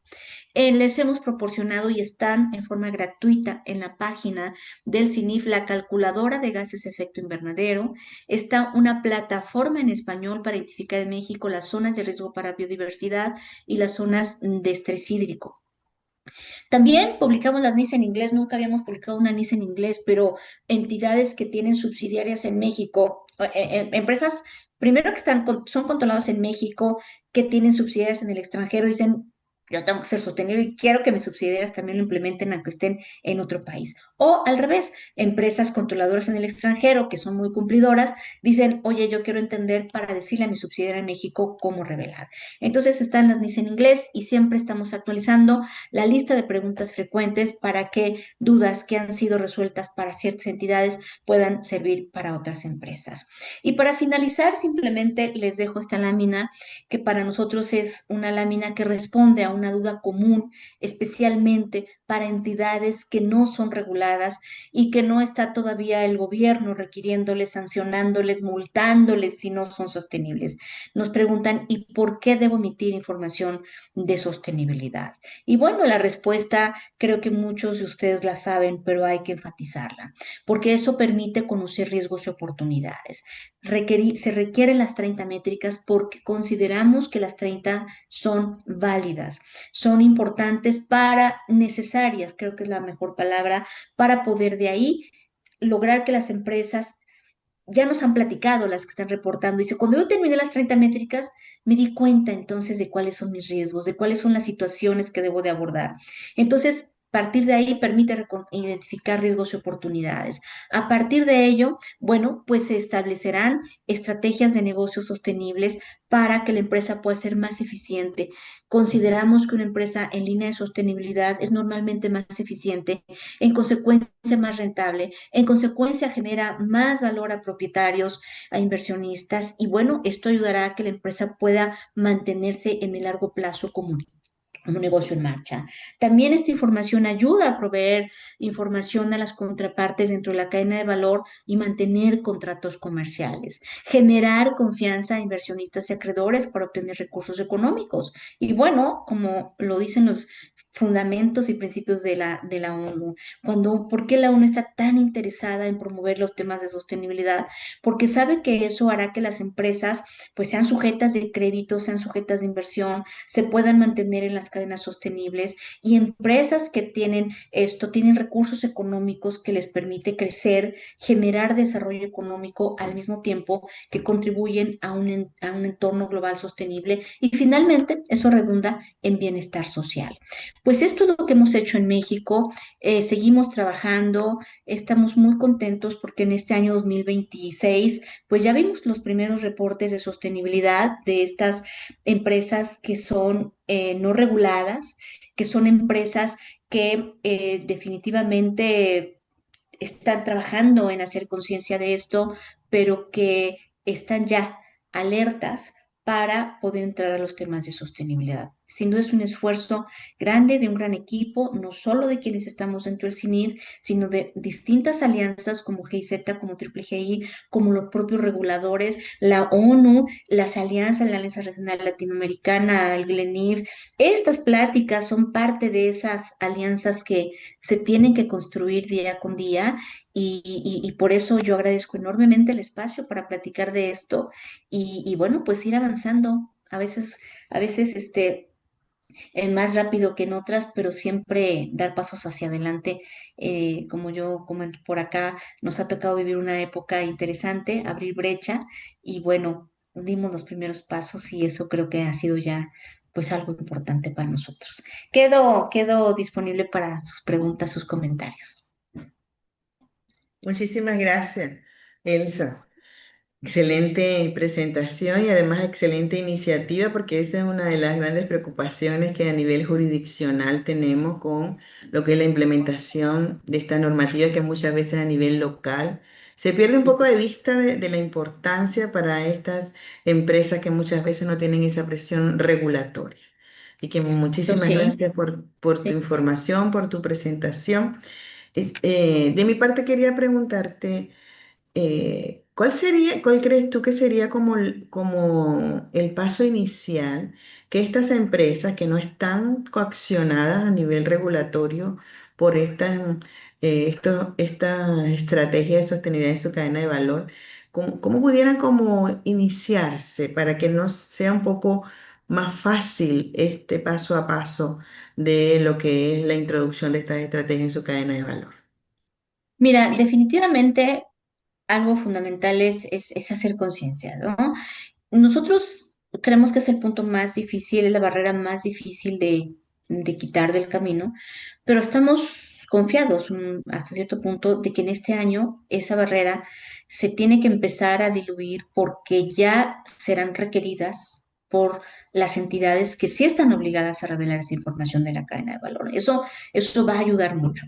Les hemos proporcionado y están en forma gratuita en la página del CINIF la calculadora de gases de efecto invernadero. Está una plataforma en español para identificar en México las zonas de riesgo para biodiversidad y las zonas de estrés hídrico. También publicamos las NIS en inglés, nunca habíamos publicado una NIS en inglés, pero entidades que tienen subsidiarias en México, empresas primero que son controlados en México, que tienen subsidiarias en el extranjero, dicen, yo tengo que ser sostenible y quiero que mis subsidiarias también lo implementen aunque estén en otro país. O al revés, empresas controladoras en el extranjero que son muy cumplidoras, dicen, oye, yo quiero entender para decirle a mi subsidiaria en México cómo revelar. Entonces están las NIS en inglés y siempre estamos actualizando la lista de preguntas frecuentes para que dudas que han sido resueltas para ciertas entidades puedan servir para otras empresas. Y para finalizar, simplemente les dejo esta lámina que para nosotros es una lámina que responde a una duda común, especialmente para entidades que no son reguladas y que no está todavía el gobierno requiriéndoles, sancionándoles, multándoles si no son sostenibles. Nos preguntan, ¿y por qué debo emitir información de sostenibilidad? Y bueno, la respuesta creo que muchos de ustedes la saben, pero hay que enfatizarla, porque eso permite conocer riesgos y oportunidades. Se requieren las 30 métricas porque consideramos que las 30 son válidas, son importantes necesarias, creo que es la mejor palabra, para poder de ahí lograr que las empresas ya nos han platicado, las que están reportando. Dice, cuando yo terminé las 30 métricas, me di cuenta entonces de cuáles son mis riesgos, de cuáles son las situaciones que debo de abordar. Entonces, partir de ahí permite identificar riesgos y oportunidades. A partir de ello, bueno, pues se establecerán estrategias de negocios sostenibles para que la empresa pueda ser más eficiente. Consideramos que una empresa en línea de sostenibilidad es normalmente más eficiente, en consecuencia más rentable, en consecuencia genera más valor a propietarios, a inversionistas y bueno, esto ayudará a que la empresa pueda mantenerse en el largo plazo como como negocio en marcha. También esta información ayuda a proveer información a las contrapartes dentro de la cadena de valor y mantener contratos comerciales, generar confianza a inversionistas y acreedores para obtener recursos económicos. Y bueno, como lo dicen los fundamentos y principios de la ONU, ¿por qué la ONU está tan interesada en promover los temas de sostenibilidad? Porque sabe que eso hará que las empresas pues sean sujetas de crédito, sean sujetas de inversión, se puedan mantener en las cadenas sostenibles y empresas que tienen esto, tienen recursos económicos que les permite crecer, generar desarrollo económico al mismo tiempo que contribuyen a un entorno global sostenible y finalmente eso redunda en bienestar social. Pues esto es lo que hemos hecho en México, seguimos trabajando, estamos muy contentos porque en este año 2026 pues ya vimos los primeros reportes de sostenibilidad de estas empresas que son no reguladas, que son empresas que definitivamente están trabajando en hacer conciencia de esto, pero que están ya alertas para poder entrar a los temas de sostenibilidad. Sin duda es un esfuerzo grande de un gran equipo, no solo de quienes estamos dentro del CINIR, sino de distintas alianzas como GIZ, como Triple GI, como los propios reguladores, la ONU, las alianzas, la Alianza Regional Latinoamericana, el GLENIR. Estas pláticas son parte de esas alianzas que se tienen que construir día con día y por eso yo agradezco enormemente el espacio para platicar de esto y bueno, pues ir avanzando. A veces más rápido que en otras, pero siempre dar pasos hacia adelante. Como yo comento por acá, nos ha tocado vivir una época interesante, abrir brecha y bueno, dimos los primeros pasos y eso creo que ha sido ya pues algo importante para nosotros. Quedo disponible para sus preguntas, sus comentarios. Muchísimas gracias, Elsa. Excelente presentación y además excelente iniciativa porque esa es una de las grandes preocupaciones que a nivel jurisdiccional tenemos con lo que es la implementación de esta normativa que muchas veces a nivel local se pierde un poco de vista de la importancia para estas empresas que muchas veces no tienen esa presión regulatoria. Y que muchísimas Sí, gracias por tu sí. información, por tu presentación. De mi parte quería preguntarte... cuál crees tú que sería como el paso inicial que estas empresas que no están coaccionadas a nivel regulatorio por esta estrategia de sostenibilidad en su cadena de valor, cómo pudieran como iniciarse para que no sea un poco más fácil este paso a paso de lo que es la introducción de estas estrategias en su cadena de valor? Mira, definitivamente algo fundamental es hacer conciencia, ¿no? Nosotros creemos que es el punto más difícil, es la barrera más difícil de quitar del camino, pero estamos confiados hasta cierto punto de que en este año esa barrera se tiene que empezar a diluir porque ya serán requeridas por las entidades que sí están obligadas a revelar esa información de la cadena de valor. Eso va a ayudar mucho.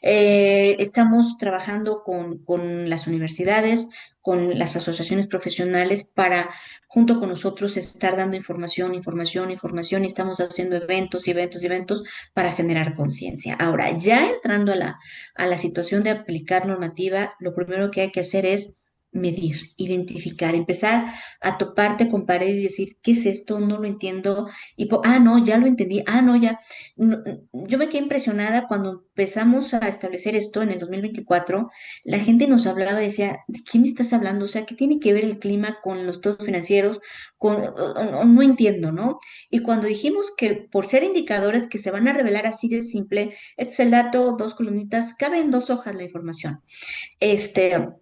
Estamos trabajando con las universidades, con las asociaciones profesionales para junto con nosotros estar dando información y estamos haciendo eventos para generar conciencia. Ahora, ya entrando a la situación de aplicar normativa, lo primero que hay que hacer es medir, identificar, empezar a toparte con pared y decir, ¿qué es esto? No lo entiendo. No, ya lo entendí. No, ya. No, yo me quedé impresionada cuando empezamos a establecer esto en el 2024. La gente nos hablaba y decía, ¿de qué me estás hablando? O sea, ¿qué tiene que ver el clima con los estados financieros? No entiendo, ¿no? Y cuando dijimos que por ser indicadores que se van a revelar así de simple, este es el dato, dos columnitas, cabe en dos hojas la información.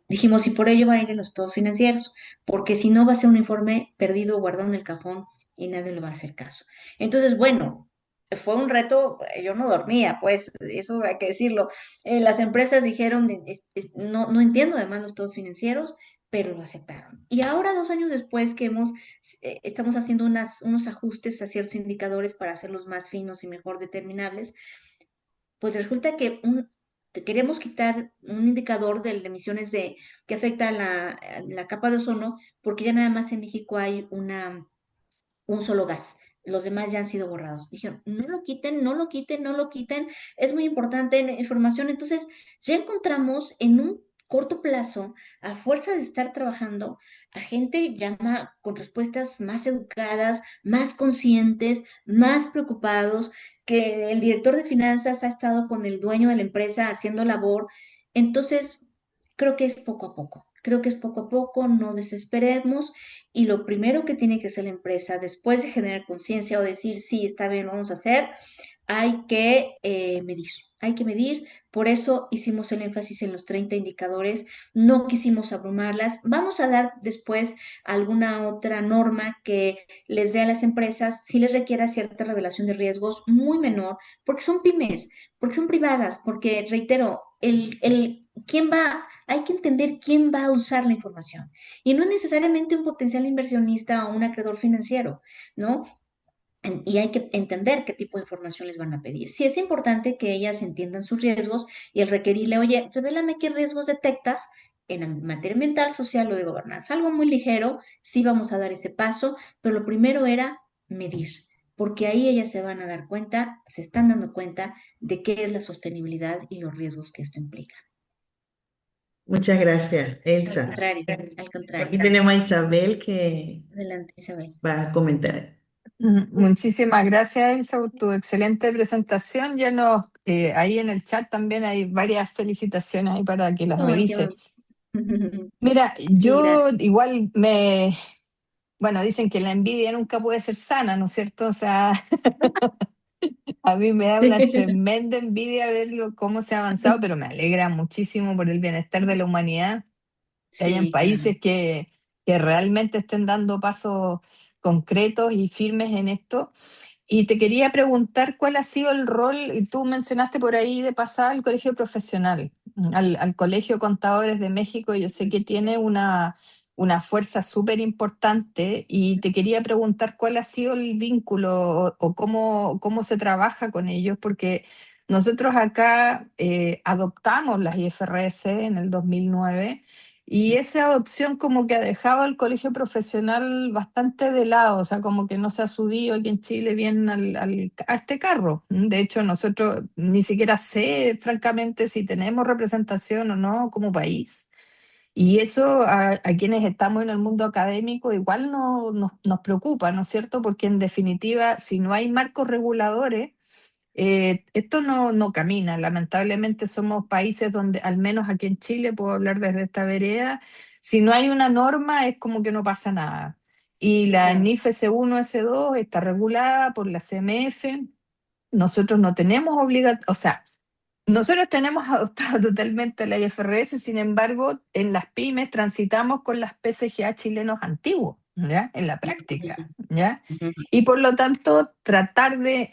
Dijimos, y por ello va a ir en los estados financieros, porque si no va a ser un informe perdido, guardado en el cajón y nadie le va a hacer caso. Entonces, bueno, fue un reto, yo no dormía, pues eso hay que decirlo. Las empresas dijeron, no entiendo además los estados financieros, pero lo aceptaron. Y ahora, 2 años después que estamos haciendo unos ajustes a ciertos indicadores para hacerlos más finos y mejor determinables, pues resulta que queremos quitar un indicador de emisiones que afecta a la capa de ozono, porque ya nada más en México hay un solo gas, los demás ya han sido borrados. Dijeron, no lo quiten, no lo quiten, no lo quiten, es muy importante la información. Entonces, ya encontramos en un corto plazo, a fuerza de estar trabajando, a gente llama con respuestas más educadas, más conscientes, más preocupados, que el director de finanzas ha estado con el dueño de la empresa haciendo labor. Entonces, creo que es poco a poco. Creo que es poco a poco, no desesperemos. Y lo primero que tiene que hacer la empresa, después de generar conciencia o decir, sí, está bien, lo vamos a hacer, hay que medir. Hay que medir, por eso hicimos el énfasis en los 30 indicadores, no quisimos abrumarlas. Vamos a dar después alguna otra norma que les dé a las empresas si les requiera cierta revelación de riesgos muy menor, porque son pymes, porque son privadas, porque reitero, quién va, hay que entender quién va a usar la información. Y no es necesariamente un potencial inversionista o un acreedor financiero, ¿no? Y hay que entender qué tipo de información les van a pedir. Sí es importante que ellas entiendan sus riesgos y el requerirle, oye, revélame qué riesgos detectas en materia ambiental, social o de gobernanza. Algo muy ligero, sí vamos a dar ese paso, pero lo primero era medir, porque ahí ellas se van a dar cuenta, se están dando cuenta de qué es la sostenibilidad y los riesgos que esto implica. Muchas gracias, Al Elsa. contrario, al Aquí contrario. tenemos a Isabel que Adelante, Isabel. va a comentar. Muchísimas gracias, Elsa, por tu excelente presentación. Ahí en el chat también hay varias felicitaciones ahí para que las Ay, qué revise. bonito. Mira, Sí, yo gracias. igual bueno, dicen que la envidia nunca puede ser sana, ¿no es cierto? O sea, a mí me da una tremenda envidia cómo se ha avanzado, pero me alegra muchísimo por el bienestar de la humanidad que hayan Sí, claro. países que realmente estén dando pasos concretos y firmes en esto. Y te quería preguntar cuál ha sido el rol, y tú mencionaste por ahí de pasada al colegio profesional, al Colegio de Contadores de México. Yo sé que tiene una fuerza súper importante y te quería preguntar cuál ha sido el vínculo o cómo se trabaja con ellos, porque nosotros acá adoptamos las IFRS en el 2009. Y esa adopción como que ha dejado al colegio profesional bastante de lado, o sea, como que no se ha subido aquí en Chile bien a este carro. De hecho, nosotros ni siquiera sé, francamente, si tenemos representación o no como país. Y eso a quienes estamos en el mundo académico igual nos preocupa, ¿no es cierto? Porque en definitiva, si no hay marcos reguladores, esto no camina. Lamentablemente somos países donde, al menos aquí en Chile, puedo hablar desde esta vereda, si no hay una norma es como que no pasa nada. Y la Claro. NIF S1, S2 está regulada por la CMF. Nosotros no tenemos o sea, nosotros tenemos adoptado totalmente la IFRS, sin embargo, en las pymes transitamos con las PCGA chilenos antiguos, ¿ya? En la práctica, ¿ya? Ujú. Y por lo tanto, tratar de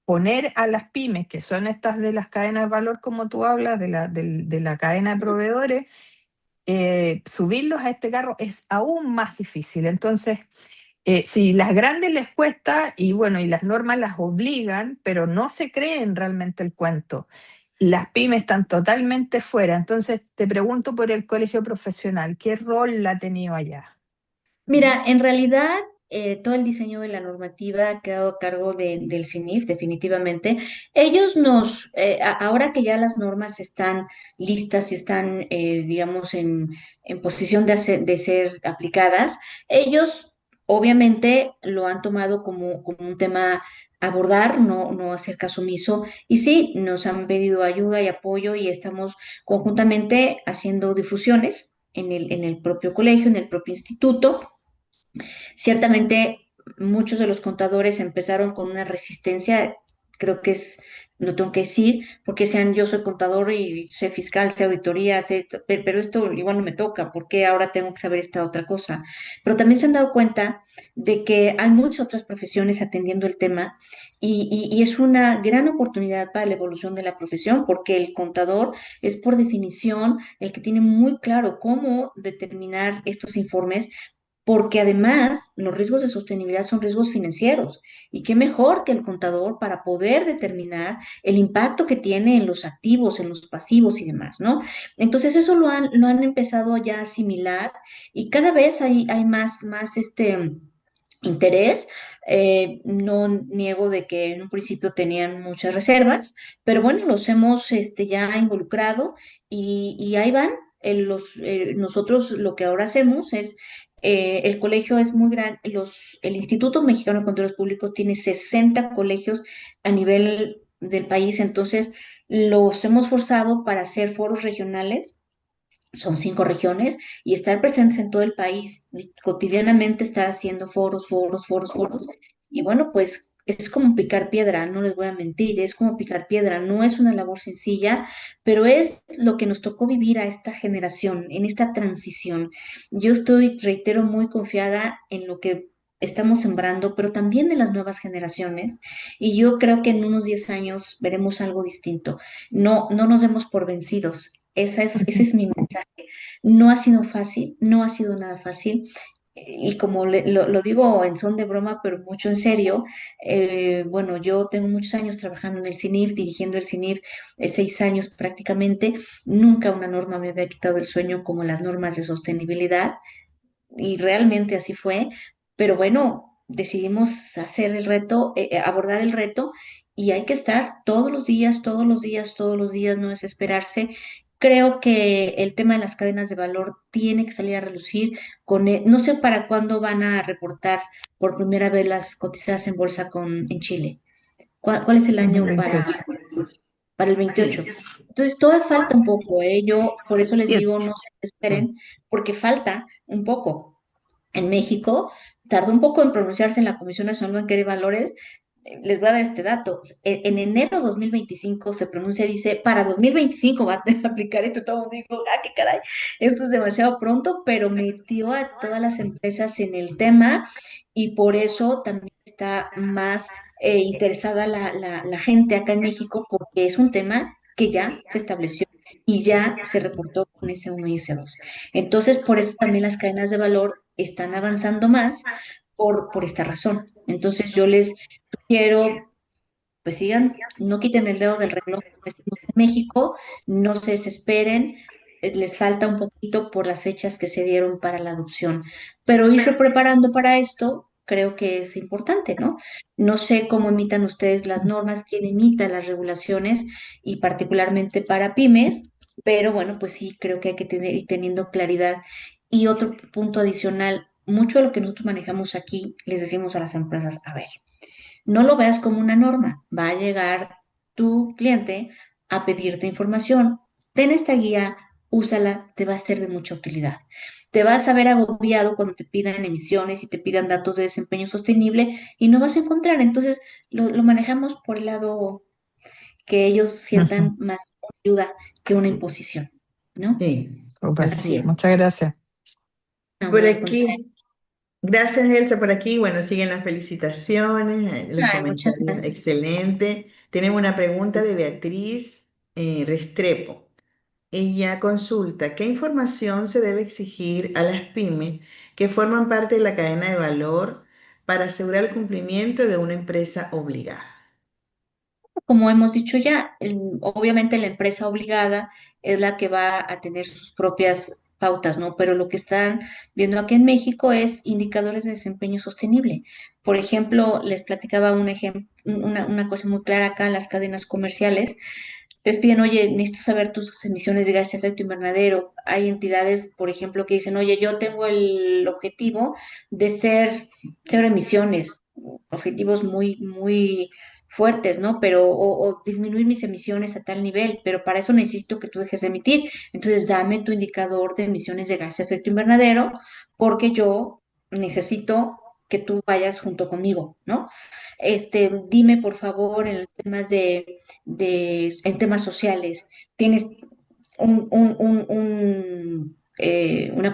poner a las pymes, que son estas de las cadenas de valor, como tú hablas, de la cadena de proveedores, subirlos a este carro es aún más difícil. Entonces, si las grandes les cuesta, y bueno, y las normas las obligan, pero no se creen realmente el cuento. Las pymes están totalmente fuera. Entonces, te pregunto por el colegio profesional, ¿qué rol ha tenido allá? Mira, en realidad todo el diseño de la normativa ha quedado a cargo del CINIF, definitivamente. Ellos ahora que ya las normas están listas y están, digamos, en posición de ser aplicadas, ellos obviamente lo han tomado como un tema a abordar, no hacer caso omiso. Y sí, nos han pedido ayuda y apoyo y estamos conjuntamente haciendo difusiones en el propio colegio, en el propio instituto. Ciertamente, muchos de los contadores empezaron con una resistencia, creo que lo tengo que decir, porque sean yo soy contador y sé fiscal, sé auditoría, sé pero esto igual no me toca, porque ahora tengo que saber esta otra cosa. Pero también se han dado cuenta de que hay muchas otras profesiones atendiendo el tema y es una gran oportunidad para la evolución de la profesión, porque el contador es por definición el que tiene muy claro cómo determinar estos informes porque además los riesgos de sostenibilidad son riesgos financieros. Y qué mejor que el contador para poder determinar el impacto que tiene en los activos, en los pasivos y demás, ¿no? Entonces eso lo han empezado ya a asimilar y cada vez hay más interés. No niego de que en un principio tenían muchas reservas, pero bueno, los hemos ya involucrado y ahí van. Nosotros lo que ahora hacemos es, el colegio es muy grande, el Instituto Mexicano de Controles Públicos tiene 60 colegios a nivel del país, entonces los hemos forzado para hacer foros regionales. Son 5 regiones y estar presentes en todo el país, cotidianamente estar haciendo foros, foros, foros, foros. Y bueno, pues es como picar piedra, no les voy a mentir, es como picar piedra, no es una labor sencilla, pero es lo que nos tocó vivir a esta generación, en esta transición. Yo estoy, reitero, muy confiada en lo que estamos sembrando, pero también de las nuevas generaciones, y yo creo que en unos 10 años veremos algo distinto. No, no nos demos por vencidos. Ese es mi mensaje. No ha sido fácil, no ha sido nada fácil. Y como lo digo en son de broma, pero mucho en serio, bueno, yo tengo muchos años trabajando en el CINIF, dirigiendo el CINIF, 6 años prácticamente. Nunca una norma me había quitado el sueño como las normas de sostenibilidad y realmente así fue, pero bueno, decidimos hacer el reto, abordar el reto y hay que estar todos los días, todos los días, todos los días, no desesperarse. Creo que el tema de las cadenas de valor tiene que salir a relucir no sé para cuándo van a reportar por primera vez las cotizadas en bolsa en Chile. ¿Cuál es el año 2028. para el 28? Sí, Entonces, todavía falta un poco, ¿eh? Yo por eso les Siete. digo, no se Mm. esperen, porque falta un poco en México, tardó un poco en pronunciarse en la Comisión Nacional Bancaria y Valores. Les voy a dar este dato. En enero de 2025 se pronuncia, dice, para 2025 va a aplicar esto. Todo el mundo dijo, ah, qué caray, esto es demasiado pronto, pero metió a todas las empresas en el tema y por eso también está más interesada la gente acá en México, porque es un tema que ya se estableció y ya se reportó con S1 y S2. Entonces, por eso también las cadenas de valor están avanzando más por esta razón. Entonces, yo les sugiero, pues sigan, no quiten el dedo del reloj, como decimos en México, no se desesperen, les falta un poquito por las fechas que se dieron para la adopción, pero irse preparando para esto creo que es importante, ¿no? No sé cómo imitan ustedes las normas, quién imita las regulaciones y particularmente para pymes, pero bueno, pues sí, creo que hay que ir teniendo claridad. Y otro punto adicional, mucho de lo que nosotros manejamos aquí, les decimos a las empresas, a ver, no lo veas como una norma. Va a llegar tu cliente a pedirte información. Ten esta guía, úsala, te va a ser de mucha utilidad. Te vas a ver agobiado cuando te pidan emisiones y te pidan datos de desempeño sostenible y no vas a encontrar. Entonces, lo manejamos por el lado que ellos Ujú. sientan más ayuda que una imposición, ¿no? sí, Súper. así Así es. es. Muchas gracias. No, Por no, al contrario. aquí, gracias Elsa, por aquí, bueno, siguen las felicitaciones, los Ay, muchas comentarios, gracias. excelente. Tenemos una pregunta de Beatriz Restrepo. Ella consulta, ¿qué información se debe exigir a las pymes que forman parte de la cadena de valor para asegurar el cumplimiento de una empresa obligada? Como hemos dicho ya, obviamente la empresa obligada es la que va a tener sus propias pautas, ¿no? Pero lo que están viendo aquí en México es indicadores de desempeño sostenible. Por ejemplo, les platicaba una cosa muy clara acá en las cadenas comerciales. Les piden, oye, necesito saber tus emisiones de gases de efecto invernadero. Hay entidades, por ejemplo, que dicen, oye, yo tengo el objetivo de ser cero emisiones, objetivos muy, muy fuertes, ¿no? Pero, o disminuir mis emisiones a tal nivel, pero para eso necesito que tú dejes de emitir. Entonces, dame tu indicador de emisiones de gas de efecto invernadero, porque yo necesito que tú vayas junto conmigo, ¿no? Dime, por favor, en los temas en temas sociales, ¿tienes una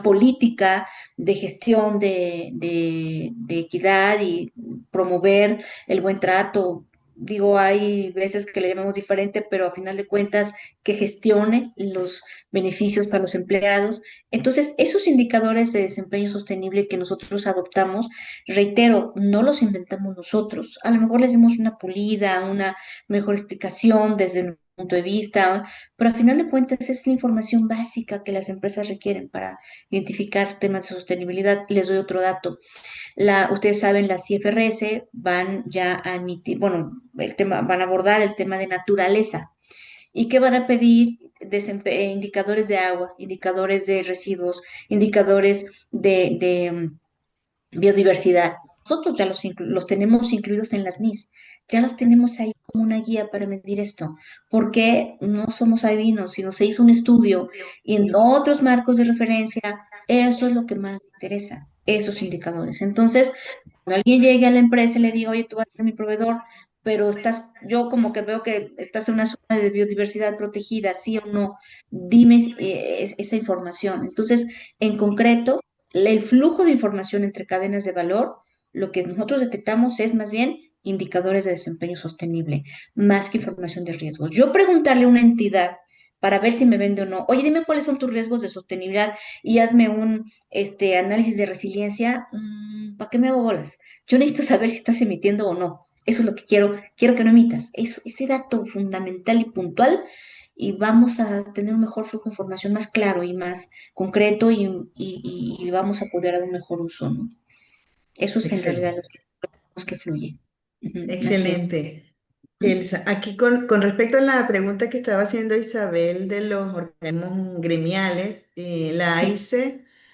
política de gestión de equidad y promover el buen trato? Digo, hay veces que le llamamos diferente, pero a final de cuentas que gestione los beneficios para los empleados. Entonces, esos indicadores de desempeño sostenible que nosotros adoptamos, reitero, no los inventamos nosotros. A lo mejor les dimos una pulida, una mejor explicación desde punto de vista, pero al final de cuentas es la información básica que las empresas requieren para identificar temas de sostenibilidad. Les doy otro dato. Ustedes saben, las IFRS van ya a emitir, bueno, van a abordar el tema de naturaleza y que van a pedir indicadores de agua, indicadores de residuos, indicadores de biodiversidad. Nosotros ya los tenemos incluidos en las NIS, ya los tenemos ahí como una guía para medir esto, porque no somos adivinos, sino se hizo un estudio y en otros marcos de referencia, eso es lo que más me interesa, esos indicadores. Entonces, cuando alguien llegue a la empresa y le diga, oye, tú vas a ser mi proveedor, pero yo como que veo que estás en una zona de biodiversidad protegida, sí o no, dime esa información. Entonces, en concreto, el flujo de información entre cadenas de valor, lo que nosotros detectamos es más bien indicadores de desempeño sostenible, más que información de riesgos. Yo preguntarle a una entidad para ver si me vende o no, oye, dime cuáles son tus riesgos de sostenibilidad y hazme un análisis de resiliencia, ¿para qué me hago bolas? Yo necesito saber si estás emitiendo o no. Eso es lo que quiero que no emitas. Ese dato fundamental y puntual y vamos a tener un mejor flujo de información más claro y más concreto y vamos a poder dar un mejor uso, ¿no? Eso es en realidad lo Excelente. que, lo que fluye. Ujú, así es. Excelente. ¿Mm? Elsa, aquí con respecto a la pregunta que estaba haciendo Isabel de los organismos gremiales, Sí,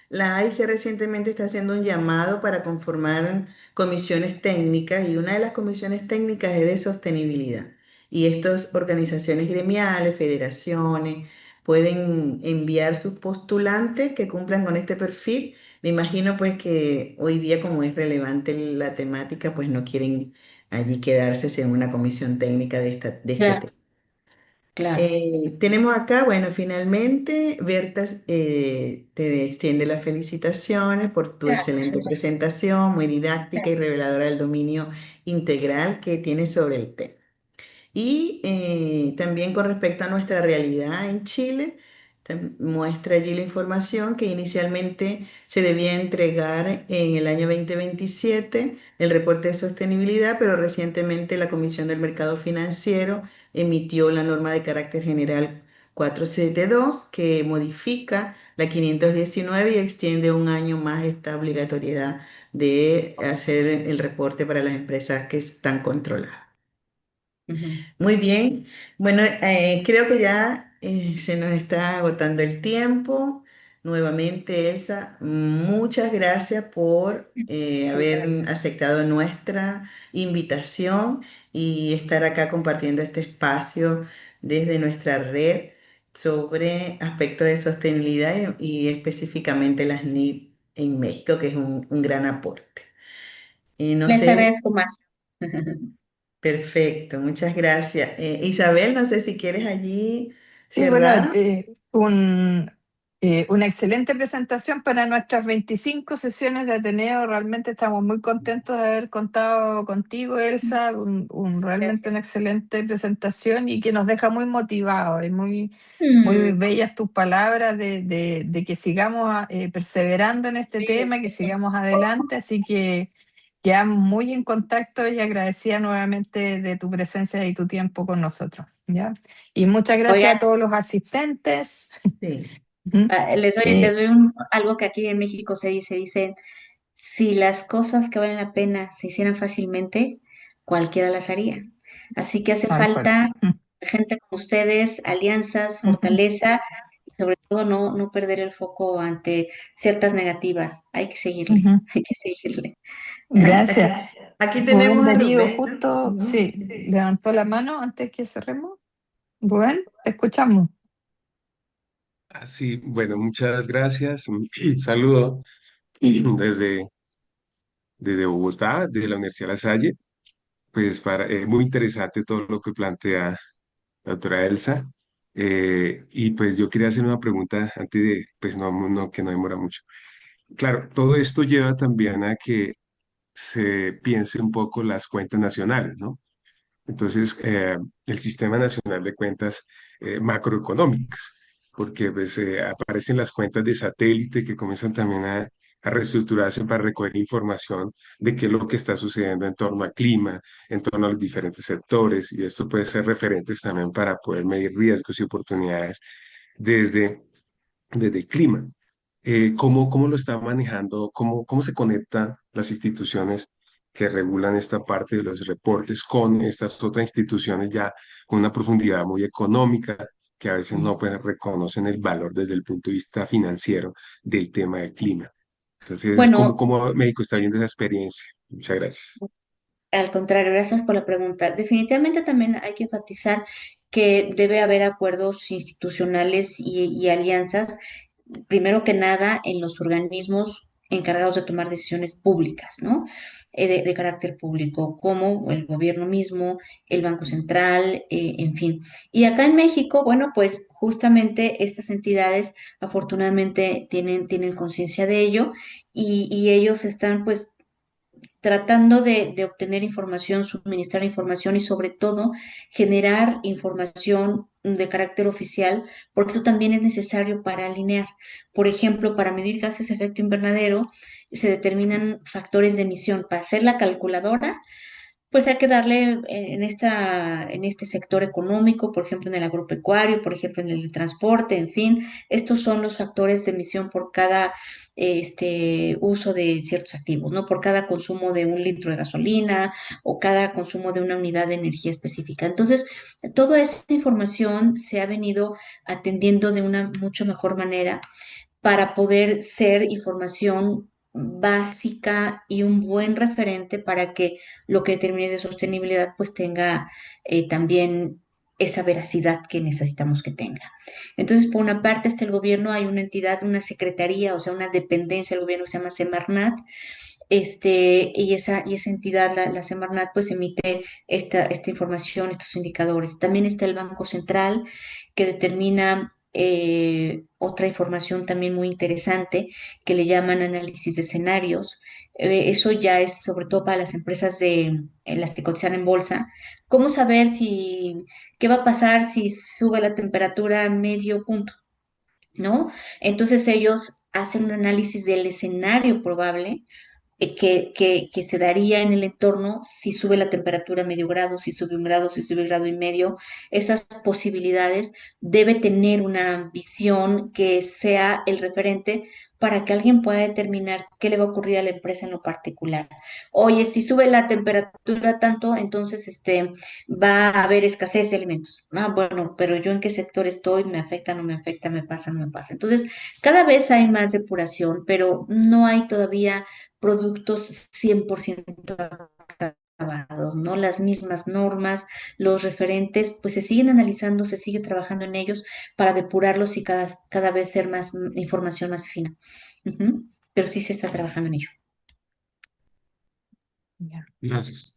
la AICE recientemente está haciendo un llamado para conformar comisiones técnicas y una de las comisiones técnicas es de sostenibilidad. Y estas organizaciones gremiales, federaciones, pueden enviar sus postulantes que cumplan con este perfil. Me imagino pues que hoy día como es relevante la temática, pues no quieren allí quedarse en una comisión técnica de este claro, tema. claro, Tenemos acá, bueno, finalmente, Berta te extiende las felicitaciones por tu claro, excelente muchas gracias. presentación, muy didáctica y Gracias. reveladora del dominio integral que tienes sobre el tema. Y también con respecto a nuestra realidad en Chile, muestra allí la información que inicialmente se debía entregar en el año 2027, el reporte de sostenibilidad, pero recientemente la Comisión del Mercado Financiero emitió la norma de carácter general 472 que modifica la 519 y extiende un año más esta obligatoriedad de hacer el reporte para las empresas que están controladas. Ujú. Muy bien. Bueno, creo que ya se nos está agotando el tiempo. Nuevamente, Elsa, muchas gracias por haber aceptado nuestra invitación y estar acá compartiendo este espacio desde nuestra red sobre aspectos de sostenibilidad y específicamente las NID en México, que es un gran aporte. Y no Les sé. agradezco más. Perfecto, muchas gracias. Isabel, no sé si quieres allí Sí, bueno, cerrar. una excelente presentación para nuestras 25 sesiones de Ateneo. Realmente estamos muy contentos de haber contado contigo, Elsa. Realmente una Gracias. excelente presentación y que nos deja muy motivados y muy Mm, bellas tus palabras de que sigamos perseverando en este sí, tema, que sí. sigamos adelante. Así que quedamos muy en contacto y agradecida nuevamente de tu presencia y tu tiempo con nosotros, ¿ya? Y muchas gracias Oigan, a todos los asistentes. Sí, Ujú. les Eh, doy algo que aquí en México dice, si las cosas que valen la pena se hicieran fácilmente, cualquiera las haría. Así que hace Tal cual. falta gente como ustedes, alianzas, Ujú. fortaleza y sobre todo no perder el foco ante ciertas negativas. Hay que seguirle, Ujú. hay que seguirle. Gracias. aquí Rubén tenemos a Darío Rubén, ¿no? justo, Ujú. sí, levantó la mano antes que cerremos. Rubén, te escuchamos. Sí, bueno, muchas gracias. Saludo desde, desde Bogotá, de la Universidad La Salle. Pues muy interesante todo lo que plantea la doctora Elsa. Y pues yo quería hacer una pregunta antes de, pues no, que no demora mucho. Claro, todo esto lleva también a que se piense un poco las cuentas nacionales, ¿no? Entonces, el Sistema Nacional de Cuentas Macroeconómicas, porque pues, aparecen las cuentas de satélite que comienzan también a a reestructurarse para recoger información de qué es lo que está sucediendo en torno al clima, en torno a los diferentes sectores, y esto puede ser referentes también para poder medir riesgos y oportunidades desde, desde el clima. ¿Cómo lo está manejando? ¿Cómo se conectan las instituciones que regulan esta parte de los reportes con estas otras instituciones ya con una profundidad muy económica, que a veces no pues, reconocen el valor desde el punto de vista financiero del tema del clima? Entonces, ¿cómo, Bueno, cómo México está viendo esa experiencia? Muchas gracias. al contrario, gracias por la pregunta. Definitivamente también hay que enfatizar que debe haber acuerdos institucionales y alianzas, primero que nada, en los organismos encargados de tomar decisiones públicas, ¿no? De carácter público, como el gobierno mismo, el Banco Central, en fin. Y acá en México, bueno, pues justamente estas entidades afortunadamente tienen conciencia de ello y ellos están pues tratando de obtener información, suministrar información y sobre todo generar información de carácter oficial, porque eso también es necesario para alinear. Por ejemplo, para medir gases de efecto invernadero se determinan factores de emisión. Para hacer la calculadora, pues hay que darle en este sector económico, por ejemplo, en el agropecuario, por ejemplo, en el transporte, en fin, estos son los factores de emisión por cada uso de ciertos activos, ¿no? Por cada consumo de un litro de gasolina o cada consumo de una unidad de energía específica. Entonces, toda esta información se ha venido atendiendo de una mucho mejor manera para poder ser información básica y un buen referente para que lo que determines de sostenibilidad pues tenga también esa veracidad que necesitamos que tenga. Entonces, por una parte está el gobierno, hay una entidad, una secretaría, o sea, una dependencia del gobierno que se llama Semarnat, y esa entidad, la Semarnat, pues emite esta información, estos indicadores. También está el Banco Central, que determina otra información también muy interesante, que le llaman análisis de escenarios. Eso ya es sobre todo para las empresas las que cotizan en bolsa. ¿Cómo saber qué va a pasar si sube la temperatura medio punto? ¿No? Entonces ellos hacen un análisis del escenario probable que se daría en el entorno si sube la temperatura medio grado, si sube un grado, si sube un grado y medio. Esas posibilidades debe tener una visión que sea el referente para que alguien pueda determinar qué le va a ocurrir a la empresa en lo particular. Oye, si sube la temperatura tanto, entonces va a haber escasez de alimentos. Ah, bueno, pero yo en qué sector estoy, me afecta, no me afecta, me pasa, no me pasa. Entonces, cada vez hay más depuración, pero no hay todavía productos 100% acabados, ¿no? Las mismas normas, los referentes, pues se siguen analizando, se sigue trabajando en ellos para depurarlos y cada vez ser más información más fina. Ujú. Pero sí se está trabajando en ello. Ya. Gracias.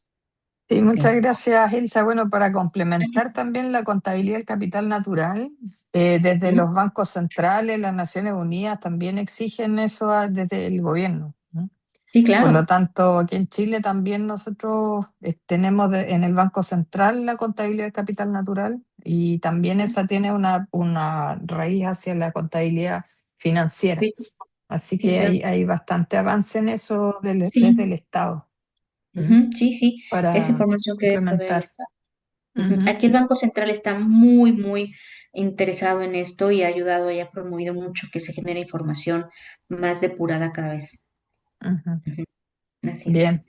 Sí, Ok. muchas gracias, Elsa. Bueno, para complementar también la contabilidad del capital natural, desde Ujú. los bancos centrales, las Naciones Unidas también exigen eso desde el gobierno, ¿no? Sí, Por lo claro. tanto, aquí en Chile también nosotros tenemos en el Banco Central la contabilidad del capital natural y también esa tiene una raíz hacia la contabilidad financiera. Sí, Así sí, que claro. hay bastante avance en eso desde Sí, el Estado, ¿m? ujú, sí, sí. Es Para información que debe proveer el complementar. Estado. Ujú. Ujú, Aquí el Banco Central está muy, muy interesado en esto y ha ayudado y ha promovido mucho que se genere información más depurada cada vez. ujú. Ujú. Así es. Bien.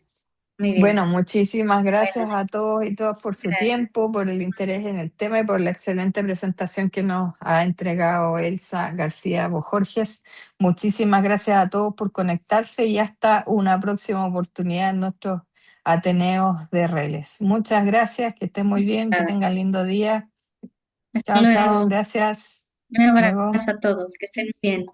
Muy bien. Bueno, muchísimas Bueno, gracias a todos y todas por su gracias. tiempo, por el interés en el tema y por la excelente presentación que nos ha entregado Elsa García Bojorges. Muchísimas gracias a todos por conectarse y hasta una próxima oportunidad en nuestros Ateneos de Reles. Muchas gracias, que estén muy bien, que Nada. tengan lindo día. Hasta Chao, chao, luego. gracias. Un Luego. abrazo a todos. Que estén bien.